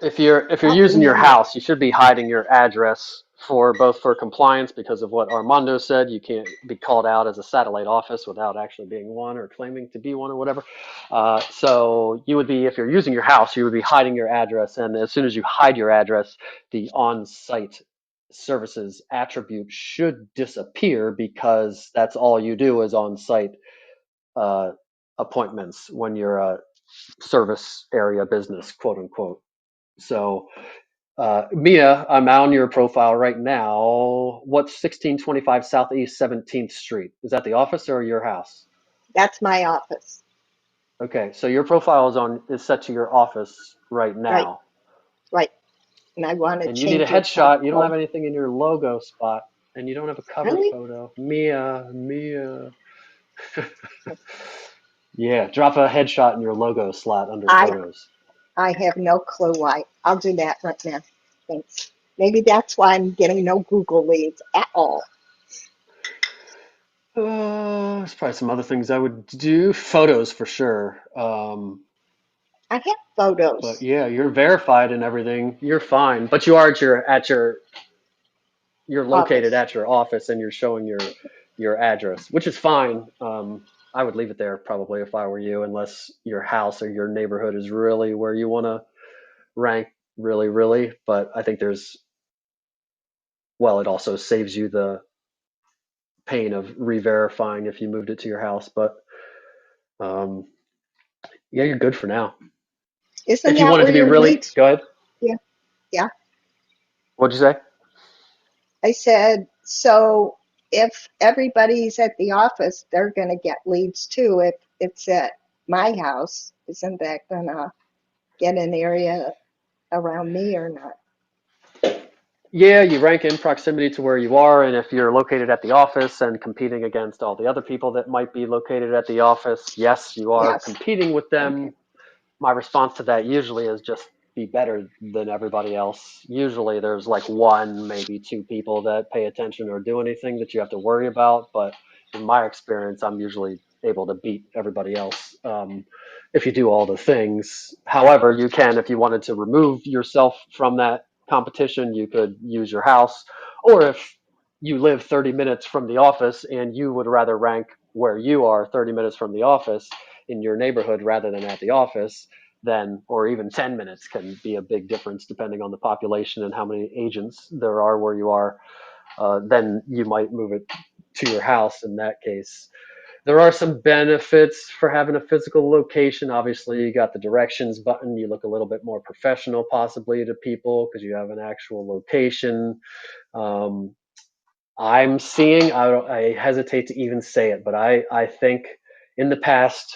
If you're using probably your not. house, you should be hiding your address for both for compliance because of what Armando said. You can't be called out as a satellite office without actually being one or claiming to be one or whatever. So you would be, if you're using your house, you would be hiding your address, and as soon as you hide your address, the on-site services attribute should disappear because that's all you do is on-site uh, appointments when you're a service area business, quote unquote. So, Mia, I'm on your profile right now. What's 1625 Southeast 17th Street? Is that the office or your house? That's my office. Okay, so your profile is set to your office right Right, now, right. And I want to and you need a change it to headshot. You don't have home. anything in your logo spot, and you don't have a cover Really? photo. Mia. Yeah, drop a headshot in your logo slot under I photos. I have no clue why. I'll do that right now. Thanks. Maybe that's why I'm getting no Google leads at all. There's probably some other things I would do. Photos for sure. I have But photos. yeah, you're verified and everything. You're fine. But you are you're located Office. at your office and you're showing your address, which is fine. I would leave it there probably if I were you, unless your house or your neighborhood is really where you want to rank really. But I think there's well, it also saves you the pain of re-verifying if you moved it to your house. But um, yeah, you're good for now. Isn't If you that wanted where to be your really, leads? go ahead. Yeah, yeah. What'd you say? I said, so if everybody's at the office, they're going to get leads too. If it's at my house, isn't that going to get an area around me or not? Yeah, you rank in proximity to where you are, and if you're located at the office and competing against all the other people that might be located at the office, yes, you are Yes. competing with Okay. them. My response to that usually is just be better than everybody else. Usually there's like one, maybe two people that pay attention or do anything that you have to worry about. But in my experience, I'm usually able to beat everybody else if you do all the things. However, you can, if you wanted to remove yourself from that competition, you could use your house. Or if you live 30 minutes from the office and you would rather rank where you are 30 minutes from the office in your neighborhood rather than at the office, then, or even 10 minutes can be a big difference depending on the population and how many agents there are where you are. Then you might move it to your house in that case. There are some benefits for having a physical location. Obviously, you got the directions button. You look a little bit more professional, possibly, to people because you have an actual location. Um, I'm seeing, I hesitate to even say it, but I think in the past,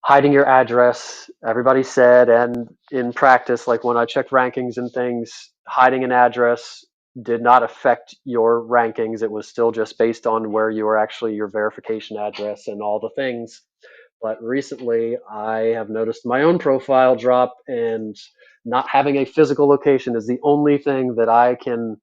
hiding your address, everybody said, and in practice, like when I checked rankings and things, hiding an address did not affect your rankings. It was still just based on where you were actually your verification address and all the things. But recently, I have noticed my own profile drop, and not having a physical location is the only thing that I can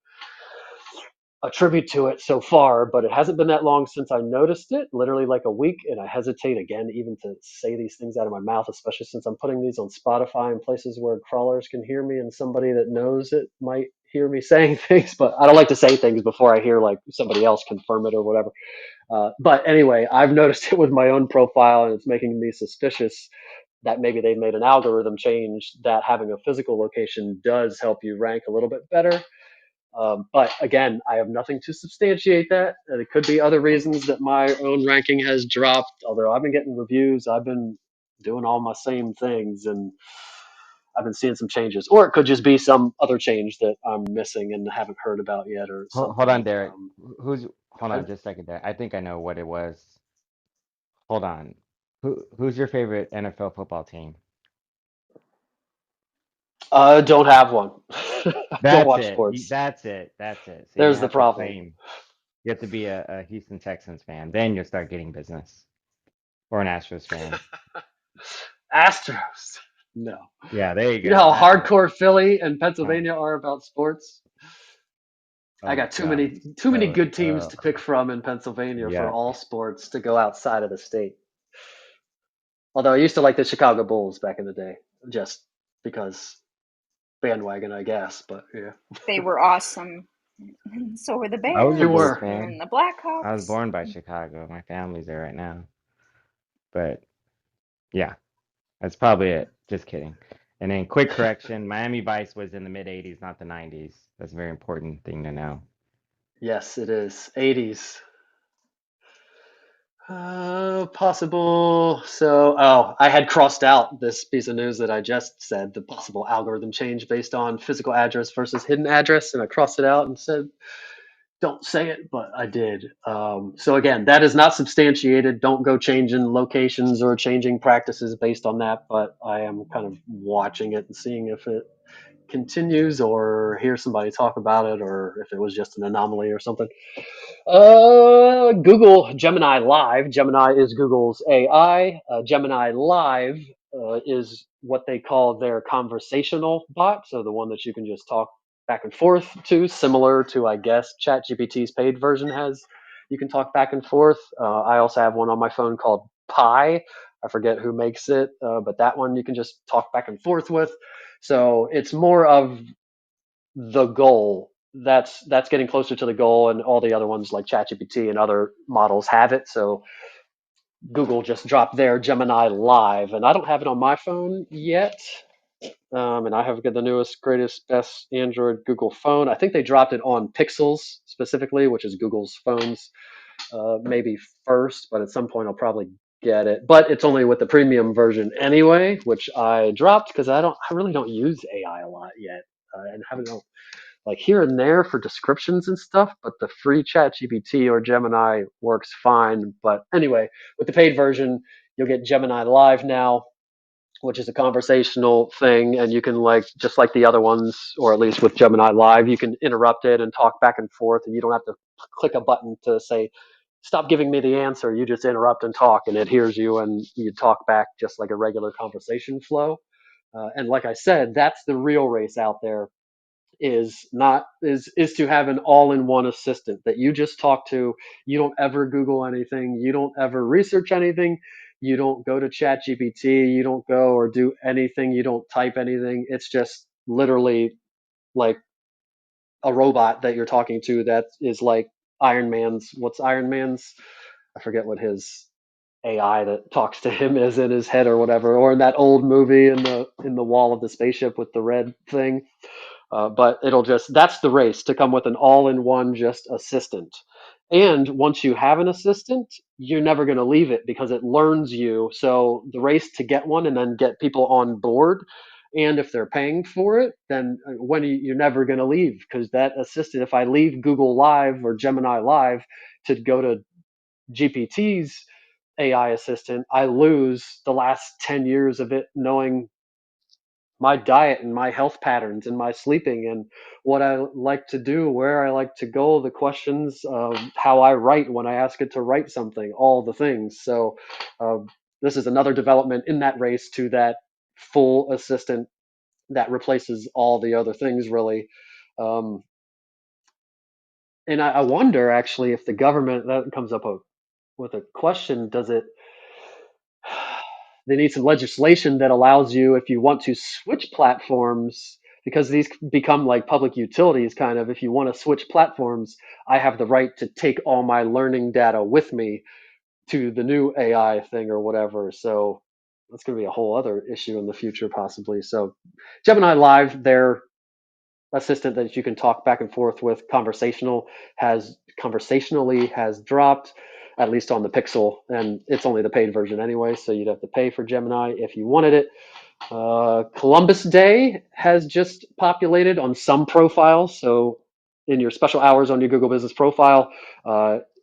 attribute to it so far, but it hasn't been that long since I noticed it, literally like a week, and I hesitate again even to say these things out of my mouth, especially since I'm putting these on Spotify and places where crawlers can hear me and somebody that knows it might hear me saying things, but I don't like to say things before I hear like somebody else confirm it or whatever. But anyway, I've noticed it with my own profile and it's making me suspicious that maybe they made an algorithm change that having a physical location does help you rank a little bit better. But again, I have nothing to substantiate that. And it could be other reasons that my own ranking has dropped. Although I've been getting reviews, I've been doing all my same things, and I've been seeing some changes. Or it could just be some other change that I'm missing and haven't heard about yet, or Hold on, something. Derek. Go Hold on ahead. just a second there. I think I know what it was. Hold on. Who's your favorite NFL football team? Don't have one. I don't That's watch it. sports. That's it. That's it. So you There's the have to problem. claim. You have to be a Houston Texans fan. Then you'll start getting business. Or an Astros fan. Astros. No. Yeah, there you You know go. how That's it. hardcore Philly and Oh, Pennsylvania are about sports? I oh got too God. many Oh, good teams to pick from in Pennsylvania for yuck. all sports to go outside of the state. Although I used to like the Chicago Bulls back in the day, just because bandwagon, I guess. But yeah, They were awesome. So were the I was a you Bulls Bears were. fan. and the I was Blackhawks. born by Chicago. My family's there right now. But yeah, that's probably it. Just kidding. And then quick correction, Miami Vice was in the mid 80s, not the 90s. That's a very important thing to know. Yes, it is. 80s. Possible. So, oh, I had crossed out this piece of news that I just said, the possible algorithm change based on physical address versus hidden address, and I crossed it out and said don't say it, but I did. So again, that is not substantiated. Don't go changing locations or changing practices based on that. But I am kind of watching it and seeing if it continues or hear somebody talk about it or if it was just an anomaly or something. Google Gemini Live. Gemini is Google's AI. Gemini Live is what they call their conversational bot. So the one that you can just talk back and forth to, similar to, I guess, ChatGPT's paid version has. You can talk back and forth. I also have one on my phone called Pi. I forget who makes it, but that one you can just talk back and forth with. So it's more of the goal. That's getting closer to the goal, and all the other ones like ChatGPT and other models have it. So Google just dropped their Gemini Live, and I don't have it on my phone yet. And I have got the newest, greatest, best Android Google phone. I think they dropped it on Pixels specifically, which is Google's phones, maybe first, but at some point I'll probably get it. But it's only with the premium version anyway, which I dropped because I really don't use AI a lot yet, and haven't like here and there for descriptions and stuff. But the free Chat GPT or Gemini works fine. But anyway, with the paid version, you'll get Gemini Live now, which is a conversational thing, and you can like just like the other ones, or at least with Gemini Live, you can interrupt it and talk back and forth, and you don't have to click a button to say stop giving me the answer. You just interrupt and talk, and it hears you, and you talk back just like a regular conversation flow. And like I said, that's the real race out there, is not is to have an all-in-one assistant that you just talk to. You don't ever Google anything, you don't ever research anything, you don't go to Chat GPT, you don't go or do anything, you don't type anything. It's just literally like a robot that you're talking to, that is like Iron Man's, what's Iron Man's, I forget what his AI that talks to him is in his head or whatever, or in that old movie in the wall of the spaceship with the red thing. But it'll just, that's the race, to come with an all-in-one just assistant. And once you have an assistant, you're never going to leave it because it learns you. So the race to get one and then get people on board. And if they're paying for it, then when you're never going to leave, because that assistant, if I leave Google Live or Gemini Live to go to GPT's AI assistant, I lose the last 10 years of it knowing my diet and my health patterns and my sleeping and what I like to do, where I like to go, the questions, how I write when I ask it to write something, all the things. So this is another development in that race to that full assistant that replaces all the other things, really. Um, and I wonder actually if the government, that comes up with a question, does it they need some legislation that allows you, if you want to switch platforms, because these become like public utilities kind of, if you want to switch platforms, I have the right to take all my learning data with me to the new AI thing or whatever. So that's going to be a whole other issue in the future possibly. So Gemini Live, their assistant that you can talk back and forth with, conversationally has dropped, at least on the Pixel, and it's only the paid version anyway, so you'd have to pay for Gemini if you wanted it. Columbus Day has just populated on some profiles, so in your special hours on your Google Business profile,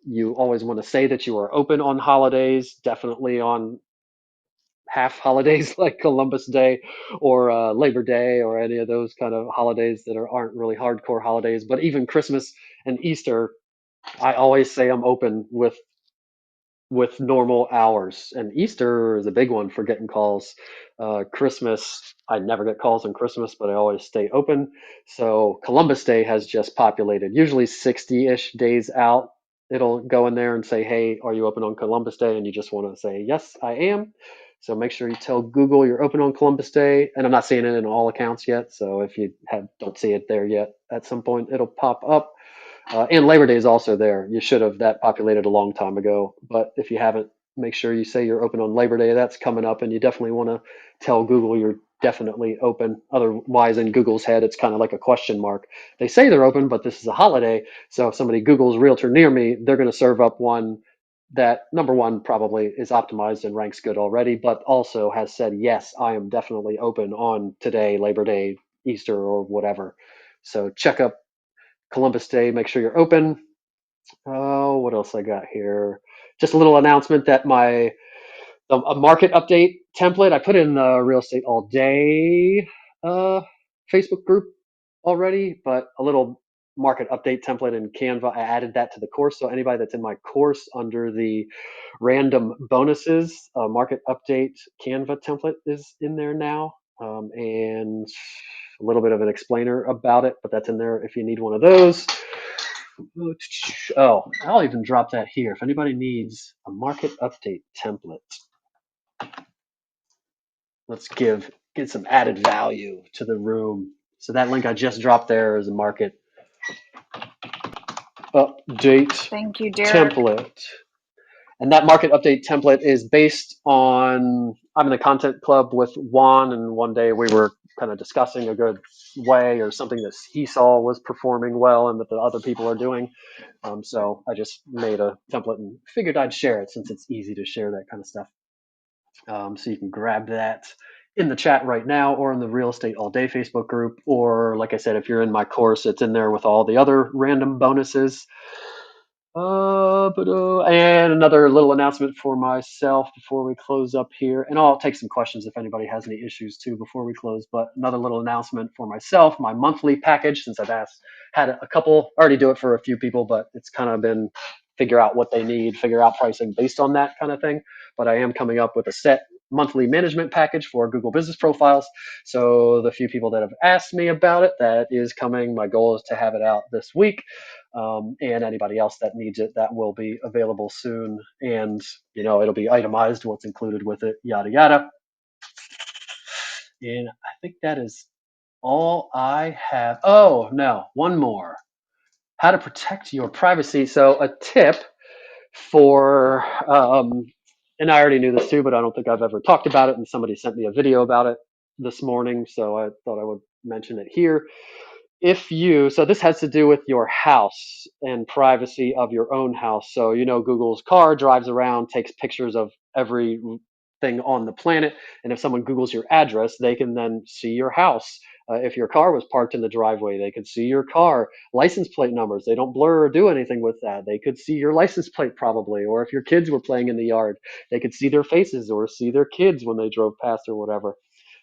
you always want to say that you are open on holidays, definitely on half holidays like Columbus Day or Labor Day or any of those kind of holidays that aren't really hardcore holidays. But even Christmas and Easter, I always say I'm open with normal hours. And Easter is a big one for getting calls. Christmas, I never get calls on Christmas, but I always stay open. So Columbus Day has just populated, usually 60-ish days out. It'll go in there and say, hey, are you open on Columbus Day? And you just want to say, yes, I am. So make sure you tell Google you're open on Columbus Day. And I'm not seeing it in all accounts yet. So if you don't see it there yet, at some point it'll pop up. And Labor Day is also there. You should have that populated a long time ago. But if you haven't, make sure you say you're open on Labor Day. That's coming up, and you definitely want to tell Google you're definitely open. Otherwise, in Google's head, it's kind of like a question mark. They say they're open, but this is a holiday. So if somebody Googles Realtor near me, they're going to serve up one that, number one, probably is optimized and ranks good already, but also has said, yes, I am definitely open on today, Labor Day, Easter, or whatever. So check up Columbus Day, make sure you're open. Oh, what else I got here? Just a little announcement that a market update template, I put in the Real Estate All Day Facebook group already, but a little market update template in Canva, I added that to the course. So anybody that's in my course, under the random bonuses, market update Canva template is in there now, and a little bit of an explainer about it, but that's in there if you need one of those. Oh, I'll even drop that here. If anybody needs a market update template, let's get some added value to the room. So that link I just dropped there is a market update Thank you, Derek. template. And that market update template is based on, I'm in the content club with Juan, and one day we were kind of discussing a good way or something that he saw was performing well and that the other people are doing. So I just made a template and figured I'd share it since it's easy to share that kind of stuff. So you can grab that in the chat right now or in the Real Estate All Day Facebook group. Or, like I said, if you're in my course, it's in there with all the other random bonuses. And another little announcement for myself before we close up here. And I'll take some questions if anybody has any issues too before we close. But another little announcement for myself, my monthly package, since I've had a couple, I already do it for a few people, but it's kind of been figure out what they need, figure out pricing based on that kind of thing. But I am coming up with a set monthly management package for Google Business Profiles. So the few people that have asked me about it, that is coming. My goal is to have it out this week. And anybody else that needs it, that will be available soon. And, it'll be itemized, what's included with it, yada, yada. And I think that is all I have. Oh, no, one more. How to protect your privacy. So a tip for, and I already knew this too, but I don't think I've ever talked about it. And somebody sent me a video about it this morning. So I thought I would mention it here. So this has to do with your house and privacy of your own house. So, Google's car drives around, takes pictures of everything on the planet. And if someone Googles your address, they can then see your house. If your car was parked in the driveway, they could see your car. License plate numbers, they don't blur or do anything with that. They could see your license plate probably. Or if your kids were playing in the yard, they could see their faces or see their kids when they drove past or whatever.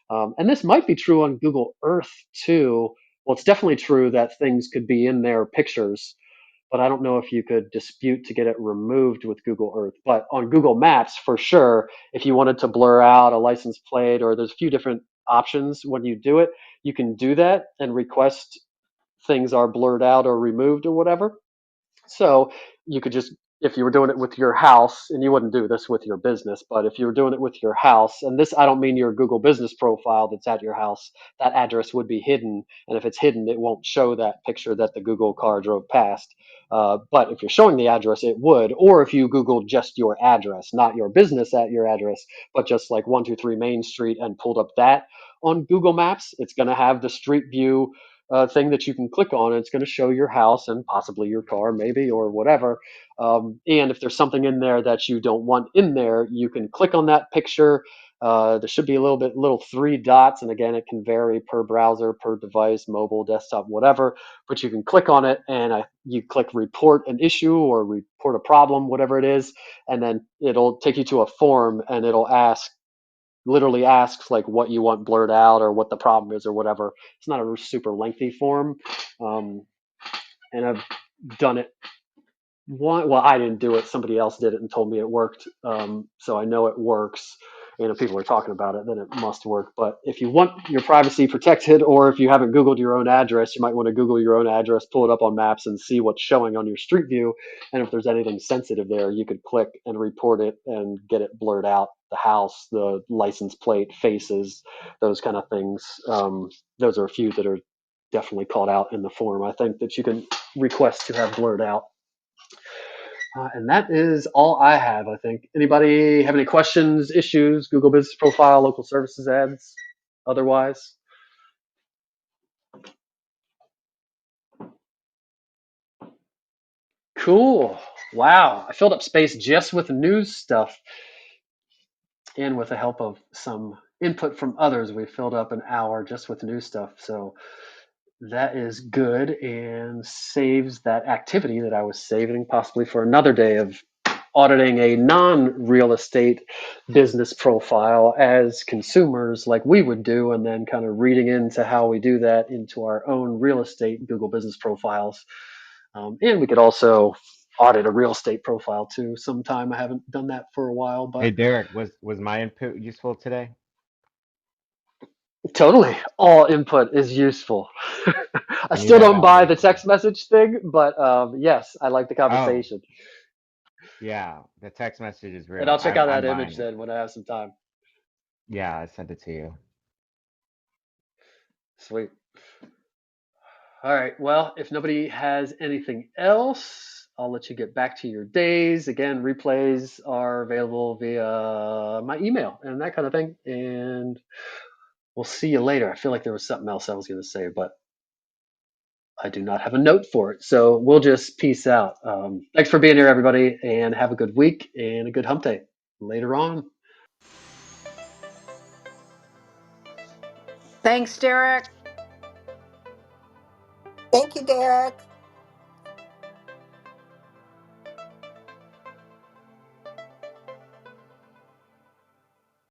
And this might be true on Google Earth too. Well, it's definitely true that things could be in their pictures, but I don't know if you could dispute to get it removed with Google Earth. But on Google Maps, for sure, if you wanted to blur out a license plate, or there's a few different options when you do it, you can do that and request things are blurred out or removed or whatever. So you could just, if you were doing it with your house, and you wouldn't do this with your business, but if you were doing it with your house, and this, I don't mean your Google business profile that's at your house, that address would be hidden. And if it's hidden, it won't show that picture that the Google car drove past. But if you're showing the address, it would. Or if you Googled just your address, not your business at your address, but just like 123 Main Street and pulled up that on Google Maps, it's going to have the street view thing that you can click on. And it's going to show your house and possibly your car, maybe, or whatever. And if there's something in there that you don't want in there, you can click on that picture. There should be little three dots, and again, it can vary per browser, per device, mobile, desktop, whatever. But you can click on it, and you click report an issue or report a problem, whatever it is, and then it'll take you to a form, and it'll literally asks like what you want blurred out or what the problem is or whatever. It's not a super lengthy form, and I've done it well, I didn't do it. Somebody else did it and told me it worked. So I know it works. And if people are talking about it, then it must work. But if you want your privacy protected, or if you haven't Googled your own address, you might want to Google your own address, pull it up on maps, and see what's showing on your street view. And if there's anything sensitive there, you could click and report it and get it blurred out. The house, the license plate, faces, those kind of things. Those are a few that are definitely called out in the form, I think, that you can request to have blurred out. And that is all I have, I think. Anybody have any questions, issues, Google Business Profile, local services ads, otherwise? Cool. Wow. I filled up space just with news stuff, and with the help of some input from others, we filled up an hour just with news stuff. So that is good and saves that activity that I was saving possibly for another day of auditing a non-real estate business profile as consumers like we would do, and then kind of reading into how we do that into our own real estate Google business profiles. And we could also audit a real estate profile too sometime. I haven't done that for a while, Hey but Derek, was my input useful today? totally all input is useful. I I need still that don't buy the validation. text message thing, but yes, I like the Oh, conversation. yeah, the text message is And real. I'll check I'm out I'm that buying image it. then when I have some time. Yeah, I sent it to you. Sweet. All right. Well, if nobody has anything else, I'll let you get back to your days. Again, replays are available via my email and that kind of thing. And we'll see you later. I feel like there was something else I was going to say, but I do not have a note for it. So we'll just peace out. Thanks for being here, everybody, and have a good week and a good hump day later on. Thanks, Derek. Thank you, Derek.